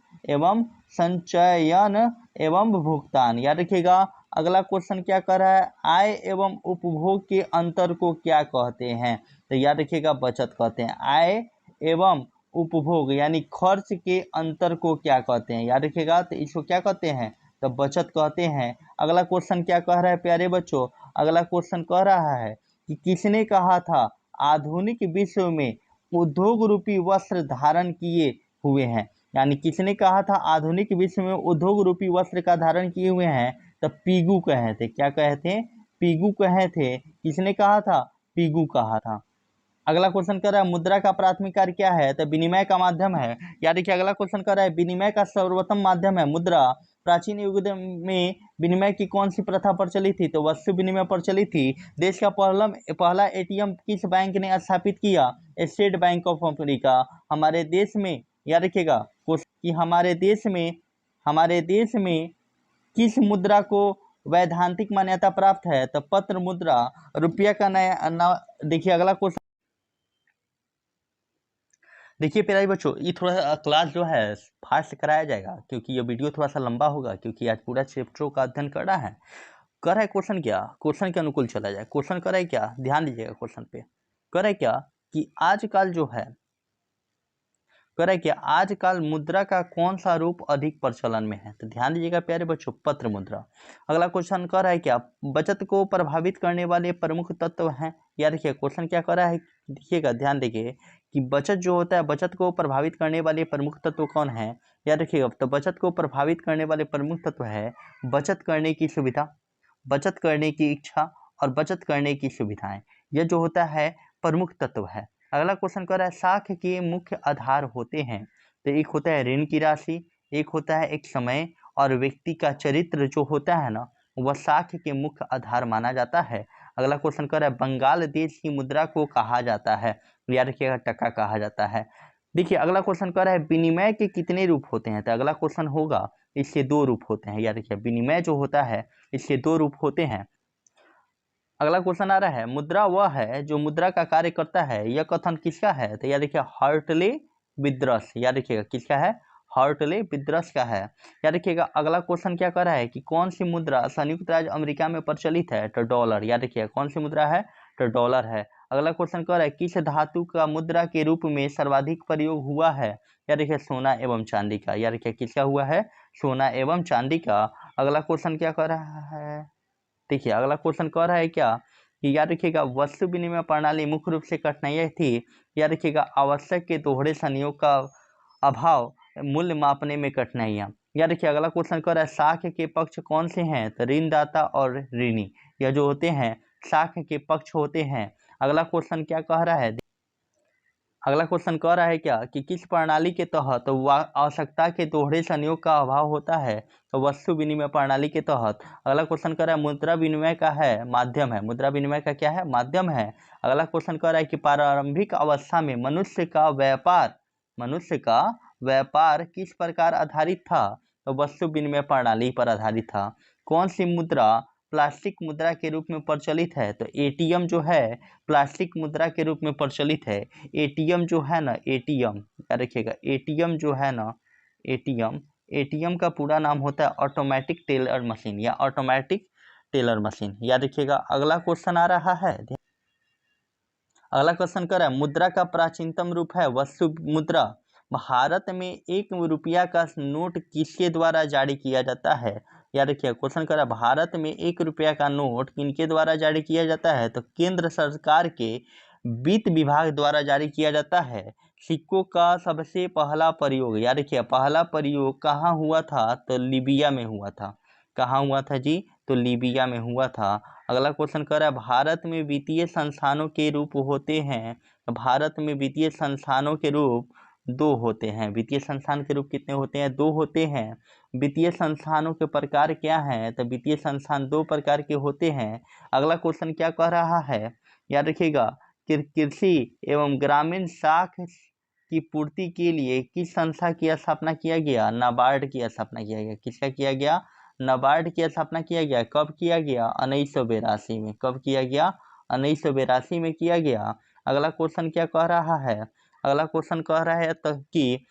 एवं भुगतान। याद रखिएगा। अगला क्वेश्चन क्या कर रहा है? आय एवं उपभोग के अंतर को क्या कहते हैं? तो याद रखिएगा बचत कहते हैं। आय एवं उपभोग यानी खर्च के अंतर को क्या कहते हैं? याद रखिएगा तो इसको क्या कहते हैं? तो बचत कहते हैं। अगला क्वेश्चन क्या कह रहा है प्यारे बच्चों? अगला क्वेश्चन कह रहा है कि किसने कहा था आधुनिक विश्व में उद्योग रूपी वस्त्र धारण किए हुए हैं? यानी किसने कहा था आधुनिक विश्व में उद्योग रूपी वस्त्र का धारण किए हुए हैं? तो पीगू कहे थे। क्या कहे थे? पीगू कहे थे। किसने कहा था? पीगू कहा था। अगला क्वेश्चन कर रहा है मुद्रा का प्राथमिक कार्य क्या है? तो विनिमय का माध्यम है। याद रखिए अगला क्वेश्चन कर रहा है विनिमय का सर्वोत्तम माध्यम है मुद्रा। प्राचीन युग में विनिमय की कौन सी प्रथा प्रचलित थी? तो वस्तु विनिमय प्रचलित थी। देश का पहला एटीएम किस बैंक ने स्थापित किया? State bank of America. हमारे देश में याद रखिएगा कि हमारे देश में किस मुद्रा को वैधानिक मान्यता प्राप्त है? तो पत्र मुद्रा। रुपया का नया देखिए अगला क्वेश्चन। देखिए प्यारे बच्चों ये थोड़ा सा क्लास जो है फास्ट कराया जाएगा क्योंकि ये वीडियो थोड़ा सा लंबा होगा क्योंकि आज पूरा चैप्टरों का अध्ययन कर रहा है। कर रहा है क्वेश्चन क्या? क्वेश्चन के अनुकूल चला जाए। क्वेश्चन कर रहा है क्या? ध्यान दीजिएगा क्वेश्चन पे। कर रहा है क्या कि आजकल जो है कह रहा है कि आजकल मुद्रा का कौन सा रूप अधिक प्रचलन में है? तो ध्यान दीजिएगा प्यारे बच्चों पत्र मुद्रा। अगला क्वेश्चन कह रहा है क्या बचत को प्रभावित करने वाले प्रमुख तत्व हैं? याद रखिए क्वेश्चन क्या कर रहा है देखिएगा ध्यान देखिए कि बचत जो होता है बचत को प्रभावित करने वाले प्रमुख तत्व कौन है? याद रखिएगा तो बचत को प्रभावित करने वाले प्रमुख तत्व है बचत करने की सुविधा, बचत करने की इच्छा और बचत करने की सुविधाएं। यह जो होता है प्रमुख तत्व है। अगला क्वेश्चन कर रहा है साख के मुख्य आधार होते हैं। तो एक होता है ऋण की राशि, एक होता है एक समय और व्यक्ति का चरित्र जो होता है ना वह साख के मुख्य आधार माना जाता है। अगला क्वेश्चन कर रहा है बंगाल देश की मुद्रा को कहा जाता है? याद रखिएगा टका कहा जाता है। देखिए अगला क्वेश्चन कर रहा है विनिमय के कितने रूप होते हैं? तो अगला क्वेश्चन होगा इसके दो रूप होते हैं। याद रखिए विनिमय जो होता है इसके दो रूप होते हैं। अगला क्वेश्चन आ रहा है मुद्रा वह है जो मुद्रा का कार्य करता है, यह कथन किसका है? तो याद रखिए हार्टले विद्रस। याद रखिएगा किसका है? हार्टले विद्रस का है। याद रखिएगा अगला क्वेश्चन क्या कर रहा है कि कौन सी मुद्रा संयुक्त राज्य अमेरिका में प्रचलित है? तो डॉलर। याद रखिएगा कौन सी मुद्रा है? तो डॉलर है। अगला क्वेश्चन कर रहा है किस धातु का मुद्रा के रूप में सर्वाधिक प्रयोग हुआ है? याद रखिए सोना एवं चांदी का। याद रखिए किसका हुआ है? सोना एवं चांदी का। अगला क्वेश्चन क्या कर रहा है देखिए अगला क्वेश्चन कह रहा है क्या कि याद रखिएगा वस्तु विनिमय प्रणाली मुख्य रूप से कठिनाइयाँ थी। याद रखिएगा आवश्यक के दोहरे संयोग का अभाव, मूल्य मापने में कठिनाइयाँ। याद रखिए अगला क्वेश्चन कह रहा है साख के पक्ष कौन से हैं? तो ऋणदाता और ऋणी यह जो होते हैं साख के पक्ष होते हैं। अगला क्वेश्चन क्या कह रहा है अगला क्वेश्चन कह रहा है क्या कि किस प्रणाली के तहत आवश्यकता के दोहरे संयोग का अभाव होता है? तो वस्तु विनिमय प्रणाली के तहत। अगला क्वेश्चन कह रहा है मुद्रा विनिमय का है माध्यम है। मुद्रा विनिमय का क्या है? माध्यम है। अगला क्वेश्चन कह रहा है कि प्रारंभिक अवस्था में मनुष्य का व्यापार किस प्रकार आधारित था? तो वस्तु विनिमय प्रणाली पर आधारित था। कौन सी मुद्रा प्लास्टिक मुद्रा के रूप में प्रचलित है? तो एटीएम जो है प्लास्टिक मुद्रा के रूप में प्रचलित है। एटीएम जो है ना, एटीएम याद रखिएगा, एटीएम जो है ना, एटीएम का पूरा नाम होता है ऑटोमेटिक टेलर मशीन या ऑटोमेटिक टेलर मशीन, याद रखिएगा। अगला क्वेश्चन आ रहा है, अगला क्वेश्चन कर रहा है मुद्रा का प्राचीनतम रूप है वस्तु मुद्रा। भारत में 1 रुपया का नोट किसके द्वारा जारी किया जाता है? याद रखिए, क्वेश्चन कर रहा है भारत में 1 रुपया का नोट किनके द्वारा जारी किया जाता है? तो केंद्र सरकार के वित्त विभाग द्वारा जारी किया जाता है। सिक्कों का सबसे पहला प्रयोग, याद रखिए, पहला प्रयोग कहाँ हुआ था? तो लीबिया में हुआ था। कहाँ हुआ था जी? तो लीबिया में हुआ था। अगला क्वेश्चन कर रहा है भारत में वित्तीय संस्थानों के रूप होते हैं। भारत में वित्तीय संस्थानों के रूप 2 होते हैं। वित्तीय संस्थान के रूप कितने होते हैं? 2 होते हैं। वित्तीय संस्थानों के प्रकार क्या हैं? तो वित्तीय संस्थान 2 प्रकार के होते हैं। अगला क्वेश्चन क्या कह रहा है, याद रखिएगा, कृषि एवं ग्रामीण साख की पूर्ति के लिए किस संस्था की स्थापना किया गया? नाबार्ड की स्थापना किया गया। किसका किया गया? नाबार्ड की स्थापना किया गया। कब किया गया? 1982 में। कब किया गया? 1982 में किया गया। अगला क्वेश्चन क्या कह रहा है? अगला क्वेश्चन कह रहा है कि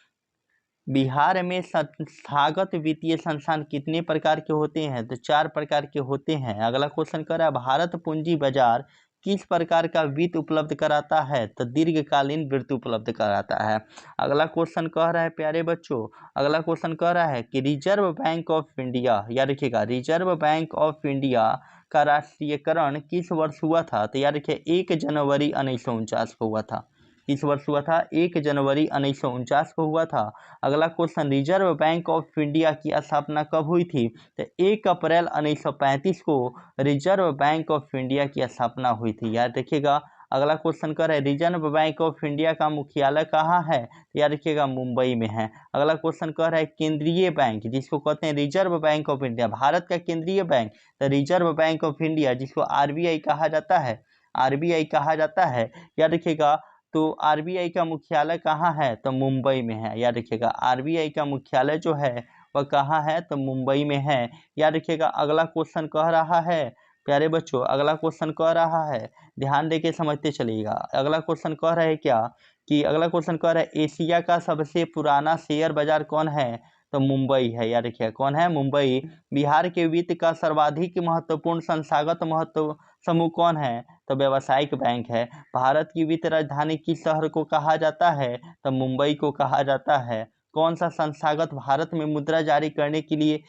बिहार में संस्थागत वित्तीय संस्थान कितने प्रकार के होते हैं? तो 4 प्रकार के होते हैं। अगला क्वेश्चन कह रहा है भारत पूंजी बाजार किस प्रकार का वित्त उपलब्ध कराता है? तो दीर्घकालीन वित्त उपलब्ध कराता है। अगला क्वेश्चन कह रहा है प्यारे बच्चों, अगला क्वेश्चन कह रहा है कि रिजर्व बैंक ऑफ इंडिया, याद रखिएगा, रिजर्व बैंक ऑफ इंडिया का राष्ट्रीयकरण किस वर्ष हुआ था? तो याद रखिए 1 जनवरी 1949 को हुआ था। किस वर्ष हुआ था? 1 जनवरी 1949 को हुआ था। अगला question, reserve bank of India की स्थापना कब हुई थी? तो 1 अप्रैल 1935 को रिजर्व बैंक ऑफ इंडिया की स्थापना हुई थी, याद रखिएगा। अगला क्वेश्चन कर है रिजर्व बैंक ऑफ इंडिया का मुख्यालय कहाँ है? तो याद रखिएगा मुंबई में है। अगला क्वेश्चन कर है केंद्रीय बैंक जिसको कहते हैं reserve bank of India, Bharat का केंद्रीय बैंक तो रिजर्व बैंक ऑफ इंडिया, जिसको आरबीआई कहा जाता है, आरबीआई कहा जाता है, याद रखिएगा। तो आरबीआई का मुख्यालय कहाँ है? तो मुंबई में है, याद रखिएगा। आरबीआई का मुख्यालय जो है वह कहाँ है? तो मुंबई में है, याद रखिएगा। अगला क्वेश्चन कह रहा है प्यारे बच्चों, अगला क्वेश्चन कह रहा है, ध्यान देके समझते चलिएगा। अगला क्वेश्चन कह रहा है क्या कि अगला क्वेश्चन कह रहा है एशिया का सबसे पुराना शेयर बाजार कौन है? तो मुंबई है, याद रखिएगा। कौन है? मुंबई। बिहार के वित्त का सर्वाधिक महत्वपूर्ण संस्थागत महत्व समूह कौन है? तो व्यावसायिक बैंक है। भारत की वित्त राजधानी किस शहर को कहा जाता है? तो मुंबई को कहा जाता है। कौन सा संस्थागत भारत में मुद्रा जारी करने के लिए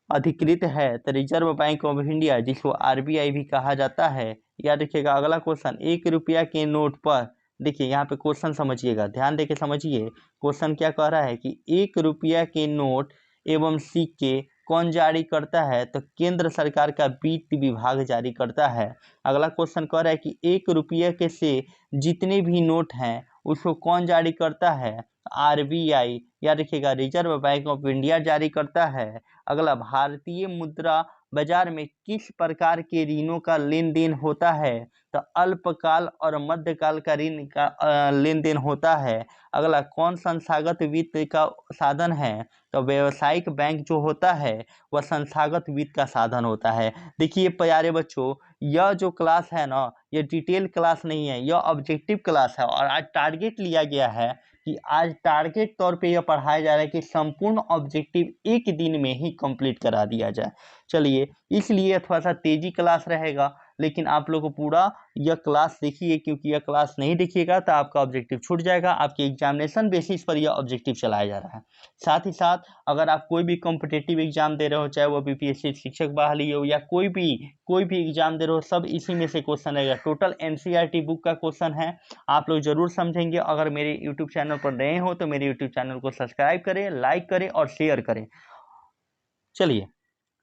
अधिकृत है? तो रिजर्व बैंक ऑफ इंडिया, जिसको आरबीआई भी कहा जाता है, याद रखिएगा। अगला क्वेश्चन, 1 रुपया के नोट पर, देखिए यहाँ पे क्वेश्चन समझिएगा, ध्यान देके समझिए। क्वेश्चन क्या कह रहा है कि 1 रुपया के नोट एवं सिक्के कौन जारी करता है? तो केंद्र सरकार का वित्त विभाग जारी करता है। अगला क्वेश्चन कह रहा है कि 1 रुपये के से जितने भी नोट हैं उसको कौन जारी करता है? आरबीआई, याद रखिएगा, रिजर्व बैंक ऑफ इंडिया जारी करता है। अगला, भारतीय मुद्रा बाजार में किस प्रकार के ऋणों का लेन देन होता है? तो अल्पकाल और मध्यकाल का ऋण का लेन देन होता है। अगला, कौन संस्थागत वित्त का साधन है? तो व्यावसायिक बैंक जो होता है वह संस्थागत वित्त का साधन होता है। देखिए प्यारे बच्चों, यह जो क्लास है ना, ये डिटेल क्लास नहीं है, यह ऑब्जेक्टिव क्लास है। और आज टारगेट लिया गया है कि आज टारगेट तौर पे यह पढ़ाया जा रहा है कि संपूर्ण ऑब्जेक्टिव एक दिन में ही कंप्लीट करा दिया जाए। चलिए, इसलिए थोड़ा सा तेजी क्लास रहेगा, लेकिन आप लोग को पूरा यह क्लास देखिए, क्योंकि यह क्लास नहीं देखिएगा तो आपका ऑब्जेक्टिव छूट जाएगा। आपके एग्जामिनेशन बेसिस पर यह ऑब्जेक्टिव चलाया जा रहा है। साथ ही साथ अगर आप कोई भी कॉम्पिटिटिव एग्जाम दे रहे हो, चाहे वो बीपीएससी शिक्षक बहाली हो या कोई भी एग्जाम दे रहे हो, सब इसी में से क्वेश्चन रहेगा। टोटल एनसीईआरटी बुक का क्वेश्चन है, आप लोग जरूर समझेंगे। अगर मेरे यूट्यूब चैनल पर नए हो तो मेरे यूट्यूब चैनल को सब्सक्राइब करें, लाइक करें और शेयर करें। चलिए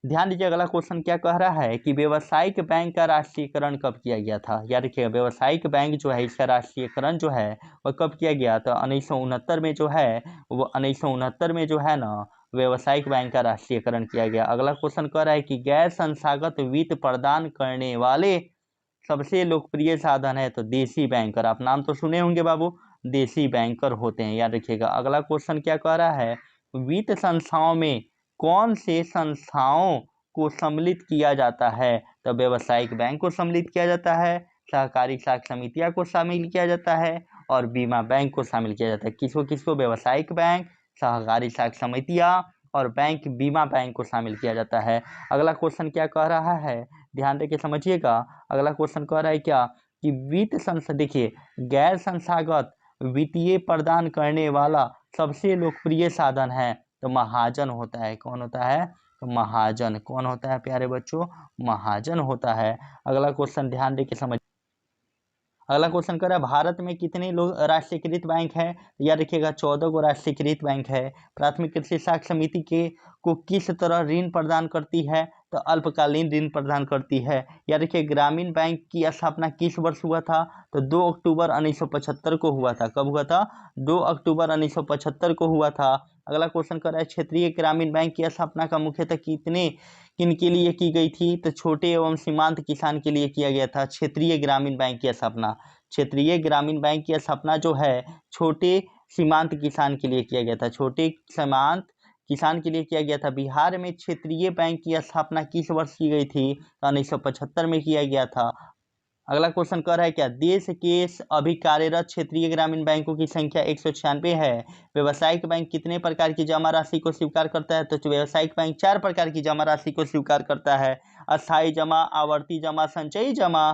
ध्यान दीजिए, अगला क्वेश्चन क्या कह रहा है कि व्यावसायिक बैंक का राष्ट्रीयकरण कब किया गया था? याद रखिएगा, व्यावसायिक बैंक जो है इसका राष्ट्रीयकरण जो है वह कब किया गया? तो 1969 में जो है, वो 1969 में जो है ना, व्यावसायिक बैंक का राष्ट्रीयकरण किया गया। अगला क्वेश्चन कह रहा है कि गैर संस्थागत वित्त प्रदान करने वाले सबसे लोकप्रिय साधन है तो देसी बैंकर। आप नाम तो सुने होंगे बाबू, देसी बैंकर होते हैं, याद रखिएगा। अगला क्वेश्चन क्या कह रहा है, वित्त संस्थाओं में कौन से संस्थाओं को सम्मिलित किया जाता है? तो व्यावसायिक बैंक को सम्मिलित किया जाता है, सहकारी साख समितियां को शामिल किया जाता है और बीमा बैंक को शामिल किया जाता है। किसको किसको? व्यावसायिक बैंक, सहकारी साख समितियां और बैंक बीमा बैंक को शामिल किया जाता है। अगला क्वेश्चन क्या कह रहा है, ध्यान देके समझिएगा। अगला क्वेश्चन कह रहा है क्या कि वित्त संस्था, देखिए गैर संस्थागत वित्तीय प्रदान करने वाला सबसे लोकप्रिय साधन है तो महाजन होता है। कौन होता है? तो महाजन। कौन होता है प्यारे बच्चों? महाजन होता है। अगला क्वेश्चन ध्यान देके समझ। अगला क्वेश्चन कर रहा है भारत में कितने लोग राष्ट्रीयकृत बैंक है? याद रखिएगा 14 को राष्ट्रीयकृत बैंक है। प्राथमिक कृषि साख समिति के को किस तरह ऋण प्रदान करती है? तो अल्पकालीन ऋण प्रदान करती है। याद रखिए ग्रामीण बैंक की स्थापना किस वर्ष हुआ था? तो 2 अक्टूबर 1975 को हुआ था। कब हुआ था? 2 अक्टूबर 1975 को हुआ था। अगला क्वेश्चन कर रहा है क्षेत्रीय ग्रामीण बैंक की स्थापना का मुख्यतः किन के लिए की गई थी? तो छोटे एवं सीमांत किसान के लिए किया गया था क्षेत्रीय ग्रामीण बैंक की स्थापना। क्षेत्रीय ग्रामीण बैंक की स्थापना जो है छोटे सीमांत किसान के लिए किया गया था। छोटे सीमांत किसान के लिए किया गया था। बिहार में क्षेत्रीय बैंक की स्थापना किस वर्ष की गई थी? 1975 में किया गया था। अगला क्वेश्चन कह रहा है क्या देश के अभी कार्यरत क्षेत्रीय ग्रामीण बैंकों की संख्या 196 है। व्यावसायिक बैंक कितने प्रकार की जमा राशि को स्वीकार करता है? तो व्यावसायिक बैंक 4 प्रकार की जमा राशि को स्वीकार करता है। अस्थायी जमा, आवर्ती जमा, संचयी जमा,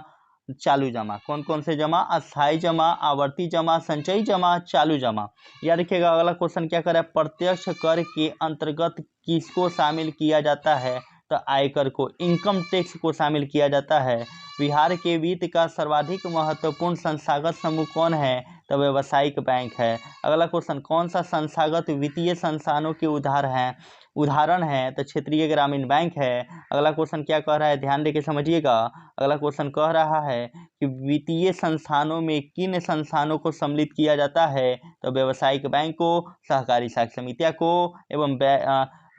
चालू जमा। कौन कौन से जमा? अस्थायी जमा, आवर्ती जमा, संचयी जमा, चालू जमा। याद रखिएगा अगला क्वेश्चन क्या कर रहा है, प्रत्यक्ष कर के अंतर्गत किसको शामिल किया जाता है? तो आयकर को, इनकम टैक्स को शामिल किया जाता है। बिहार के वित्त का सर्वाधिक महत्वपूर्ण संस्थागत समूह कौन है? तो व्यावसायिक बैंक है। अगला क्वेश्चन, कौन सा संस्थागत वित्तीय संस्थानों के उदाहरण है? तो क्षेत्रीय ग्रामीण बैंक है। अगला क्वेश्चन क्या कह रहा है, ध्यान देके समझिएगा। अगला क्वेश्चन कह रहा है कि वित्तीय संस्थानों में किन संस्थानों को सम्मिलित किया जाता है? तो व्यावसायिक बैंक को, सहकारी साख समितियां को एवं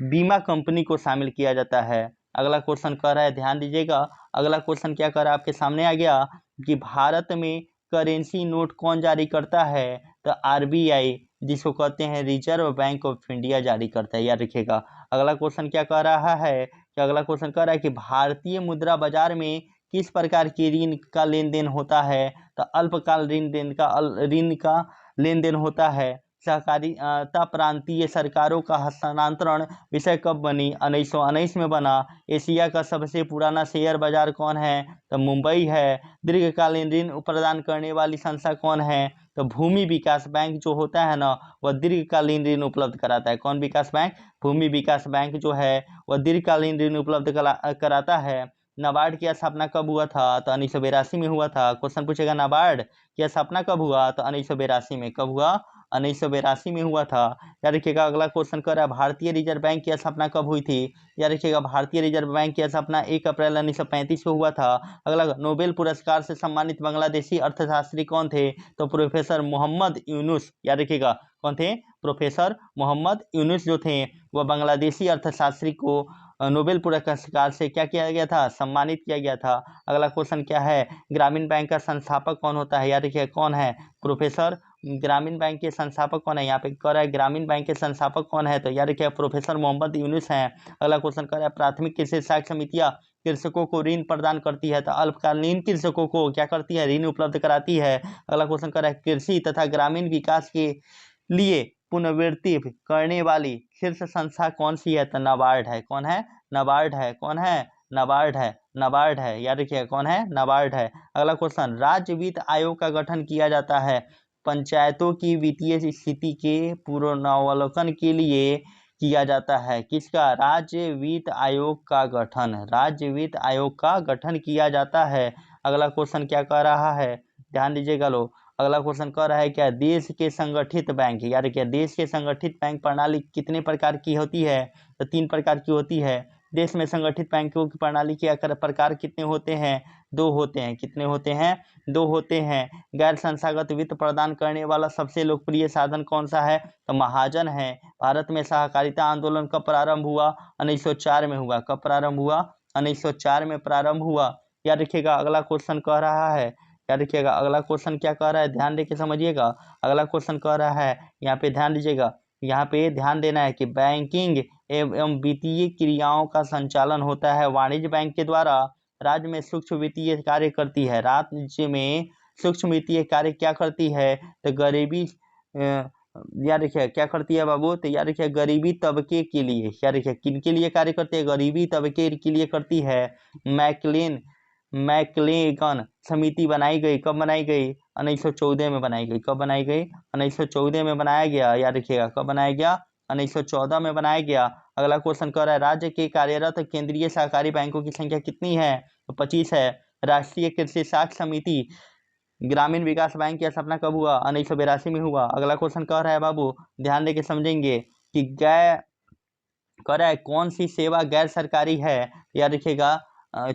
बीमा कंपनी को शामिल किया जाता है। अगला क्वेश्चन कह रहा है, ध्यान दीजिएगा। अगला क्वेश्चन क्या कर रहा है आपके सामने आ गया कि भारत में करेंसी नोट कौन जारी करता है? तो आरबीआई, जिसको कहते हैं रिजर्व बैंक ऑफ इंडिया, जारी करता है। याद रखिएगा। अगला क्वेश्चन क्या कह रहा है कि अगला क्वेश्चन कह रहा है कि भारतीय मुद्रा बाजार में किस प्रकार की ऋण का लेन देन होता है? तो अल्पकाल ऋण का लेन देन होता है। सहकारिता प्रांतीय सरकारों का हस्तांतरण विषय कब बनी? 1919 में बना। एशिया का सबसे पुराना शेयर बाजार कौन है? तो मुंबई है। दीर्घकालीन ऋण प्रदान करने वाली संस्था कौन है? तो भूमि विकास बैंक जो होता है ना, वह दीर्घकालीन ऋण उपलब्ध कराता है। कौन विकास बैंक? भूमि विकास बैंक जो है वह दीर्घकालीन ऋण उपलब्ध कराता है। नाबार्ड की स्थापना कब हुआ था? तो 1982 में हुआ था। क्वेश्चन पूछेगा नाबार्ड की स्थापना कब हुआ? तो 1982 में। कब हुआ? 1982 में हुआ था। याद रखिएगा। अगला क्वेश्चन कर रहा है भारतीय रिजर्व बैंक की स्थापना कब हुई थी? याद रखिएगा भारतीय रिजर्व बैंक की स्थापना 1 अप्रैल 1935 को हुआ था। अगला, नोबेल पुरस्कार से सम्मानित बांग्लादेशी अर्थशास्त्री कौन थे? तो प्रोफेसर मोहम्मद यूनुस। याद रखिएगा कौन थे? प्रोफेसर मोहम्मद यूनुस जो थे वह बांग्लादेशी अर्थशास्त्री को नोबेल पुरस्कार से क्या किया गया था? सम्मानित किया गया था। अगला क्वेश्चन क्या है, ग्रामीण बैंक का संस्थापक कौन होता है? याद रखिए कौन है? प्रोफेसर। ग्रामीण बैंक के संस्थापक कौन है? यहाँ पे कह रहा है ग्रामीण बैंक के संस्थापक कौन है? तो याद रखिए प्रोफेसर मोहम्मद यूनुस हैं। अगला क्वेश्चन कह रहा है प्राथमिक कृषि साख समितियां कृषकों को ऋण प्रदान करती है। तो अल्पकालीन कृषकों को क्या करती है? ऋण उपलब्ध कराती है। अगला क्वेश्चन कह रहा है कृषि तथा ग्रामीण विकास के लिए पुनर्वृत्ति करने वाली शीर्ष संस्था कौन सी है? तो नाबार्ड है। कौन है? नाबार्ड है। कौन है? नाबार्ड है। नाबार्ड है। याद रखिए कौन है? नाबार्ड है। अगला क्वेश्चन, राज्य वित्त आयोग का गठन किया जाता है पंचायतों की वित्तीय स्थिति के पुनरावलोकन के लिए किया जाता है। किसका? राज्य वित्त आयोग का गठन। राज्य वित्त आयोग का गठन किया जाता है। अगला क्वेश्चन क्या कह रहा है, ध्यान दीजिएगा लो। अगला क्वेश्चन कह रहा है क्या देश के संगठित बैंक, यार क्या देश के संगठित बैंक प्रणाली कितने प्रकार की होती है? तो 3 प्रकार की होती है। देश में संगठित बैंकों की प्रणाली के प्रकार कितने होते हैं? 2 होते हैं। कितने होते हैं? 2 होते हैं। गैर संस्थागत वित्त प्रदान करने वाला सबसे लोकप्रिय साधन कौन सा है? तो महाजन है। भारत में सहकारिता आंदोलन कब प्रारंभ हुआ? 1904 में हुआ। कब प्रारंभ हुआ? 1904 में प्रारंभ हुआ। याद रखिएगा। अगला क्वेश्चन कह रहा है, याद रखिएगा अगला क्वेश्चन क्या कह रहा है, ध्यान देके समझिएगा। अगला क्वेश्चन कह रहा है, यहाँ पे ध्यान दीजिएगा, यहाँ पे ध्यान देना है कि बैंकिंग एवं वित्तीय क्रियाओं का संचालन होता है वाणिज्य बैंक के द्वारा। राज्य में सूक्ष्म वित्तीय कार्य करती है। राज्य में सूक्ष्म वित्तीय कार्य क्या करती है? तो गरीबी याद रखिए क्या करती है बाबू? तो याद रखिए गरीबी तबके के लिए। याद रखिए किनके लिए कार्य करती है? गरीबी तबके के लिए करती है। मैक्लेगन समिति बनाई गई। कब बनाई गई? 1914 में बनाई गई। कब बनाई गई? 1914 में बनाया गया। याद रखिएगा कब बनाया गया? 1914 में बनाया गया। अगला क्वेश्चन कह रहा है राज्य के कार्यरत केंद्रीय सहकारी बैंकों की संख्या कितनी है? तो 25 है। राष्ट्रीय कृषि साख समिति ग्रामीण विकास बैंक की स्थापना कब हुआ? 1982 में हुआ। अगला क्वेश्चन कह रहा है बाबू ध्यान देके समझेंगे कि कह रहा है कौन सी सेवा गैर सरकारी है? याद रखिएगा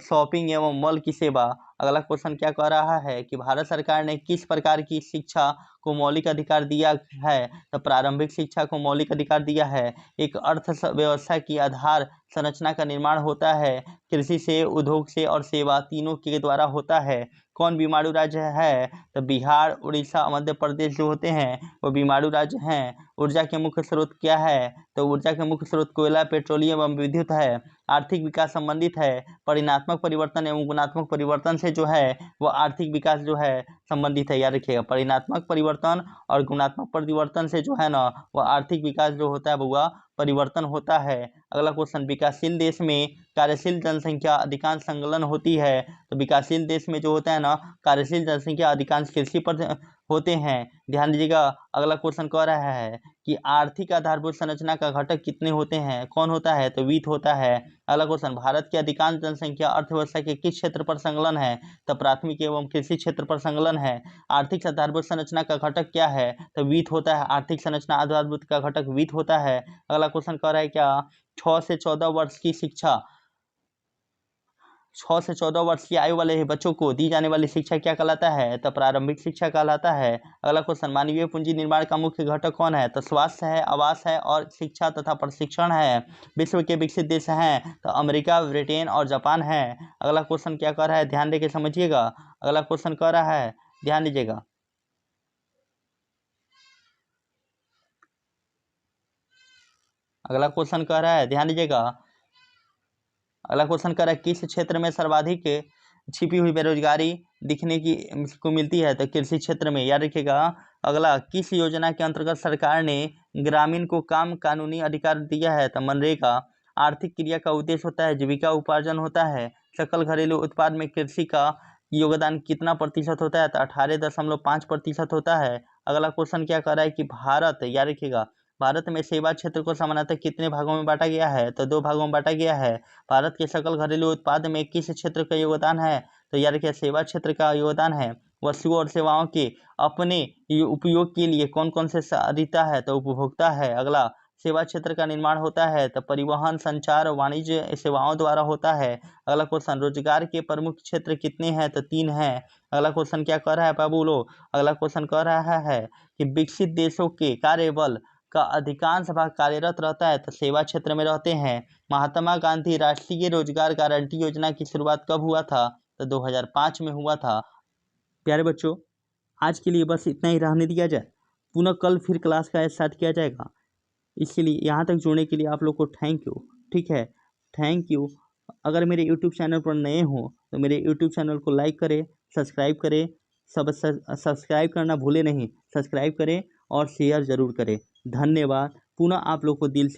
शॉपिंग एवं मॉल की सेवा। अगला क्वेश्चन क्या कह रहा है कि भारत सरकार ने किस प्रकार की शिक्षा को मौलिक अधिकार दिया है? तो प्रारंभिक शिक्षा को मौलिक अधिकार दिया है। एक अर्थव्यवस्था की आधार संरचना का निर्माण होता है कृषि से, उद्योग से और सेवा तीनों के द्वारा होता है। कौन बीमारू राज्य है? तो बिहार, उड़ीसा, मध्य प्रदेश जो होते हैं वो बीमारू राज्य हैं। ऊर्जा के मुख्य स्रोत क्या है? तो ऊर्जा के मुख्य स्रोत कोयला, पेट्रोलियम एवं विद्युत है। आर्थिक विकास संबंधित है परिणात्मक परिवर्तन एवं गुणात्मक परिवर्तन से जो है वो आर्थिक विकास जो है संबंधित है। याद रखिएगा परिणात्मक परिवर्तन और गुणात्मक परिवर्तन से जो है ना वो आर्थिक विकास जो होता है वो परिवर्तन होता है। अगला क्वेश्चन विकासशील देश में कार्यशील जनसंख्या अधिकांश संलग्न होती है। तो विकासशील देश में जो होता है ना कार्यशील जनसंख्या अधिकांश कृषि पर होते हैं। ध्यान दीजिएगा अगला क्वेश्चन कह रहा है कि आर्थिक आधारभूत संरचना का घटक कितने होते हैं? कौन होता है? तो वित्त होता है। अगला क्वेश्चन भारत की अधिकांश जनसंख्या अर्थव्यवस्था के किस क्षेत्र पर संलग्न है? तो प्राथमिक एवं कृषि क्षेत्र पर संलग्न है। आर्थिक आधारभूत संरचना का घटक क्या है? तो वित्त होता है। आर्थिक संरचना आधारभूत का घटक वित्त होता है। अगला क्वेश्चन कह रहा है क्या 6 से 14 वर्ष की शिक्षा 6 से 14 वर्ष की आयु वाले बच्चों को दी जाने वाली शिक्षा क्या कहलाता है? तो प्रारंभिक शिक्षा कहलाता है। अगला क्वेश्चन मानवीय पूंजी निर्माण का मुख्य घटक कौन है? तो स्वास्थ्य है, आवास है और शिक्षा तथा प्रशिक्षण है। विश्व के विकसित देश हैं तो अमेरिका, ब्रिटेन और जापान है। अगला क्वेश्चन क्या कह रहा है ध्यान देके समझिएगा। अगला क्वेश्चन कह रहा है ध्यान दीजिएगा अगला क्वेश्चन कह रहा है ध्यान दीजिएगा अगला क्वेश्चन कर रहा है किस क्षेत्र में सर्वाधिक छिपी हुई बेरोजगारी दिखने की को मिलती है? तो कृषि क्षेत्र में। याद रखिएगा अगला किस योजना के अंतर्गत सरकार ने ग्रामीण को काम कानूनी अधिकार दिया है? तो मनरेगा। आर्थिक क्रिया का उद्देश्य होता है जीविका उपार्जन होता है। सकल घरेलू उत्पाद में कृषि का योगदान कितना प्रतिशत होता है? तो 18.5% होता है। अगला क्वेश्चन क्या कर रहा है कि भारत, याद रखिएगा भारत में सेवा क्षेत्र को सामान्यतः कितने भागों में बांटा गया है? तो 2 भागों में बांटा गया है। भारत के सकल घरेलू उत्पाद में किस क्षेत्र का योगदान है? तो याद रखिए सेवा क्षेत्र का योगदान है। वस्तुओं और सेवाओं के अपने उपयोग के लिए कौन कौन से देता है? तो उपभोक्ता है। अगला सेवा क्षेत्र का निर्माण होता है तो परिवहन, संचार, वाणिज्य सेवाओं द्वारा होता है। अगला क्वेश्चन रोजगार के प्रमुख क्षेत्र कितने हैं? तो 3 हैं। अगला क्वेश्चन क्या कह रहा है बाबू लोग? अगला क्वेश्चन कह रहा है कि विकसित देशों के कार्यबल का अधिकांश भाग कार्यरत रहता है तो सेवा क्षेत्र में रहते हैं। महात्मा गांधी राष्ट्रीय रोजगार गारंटी योजना की शुरुआत कब हुआ था? तो 2005 में हुआ था। प्यारे बच्चों आज के लिए बस इतना ही रहने दिया जाए, पुनः कल फिर क्लास का स्टार्ट किया जाएगा। इसके लिए यहाँ तक जुड़ने के लिए आप लोग को थैंक यू। ठीक है, थैंक यू। अगर मेरे यूट्यूब चैनल पर नए हो तो मेरे यूट्यूब चैनल को लाइक करें, सब्सक्राइब करें, सब्सक्राइब करना भूले नहीं, सब्सक्राइब करें और शेयर ज़रूर करें। धन्यवाद। पुनः आप लोग को दिल से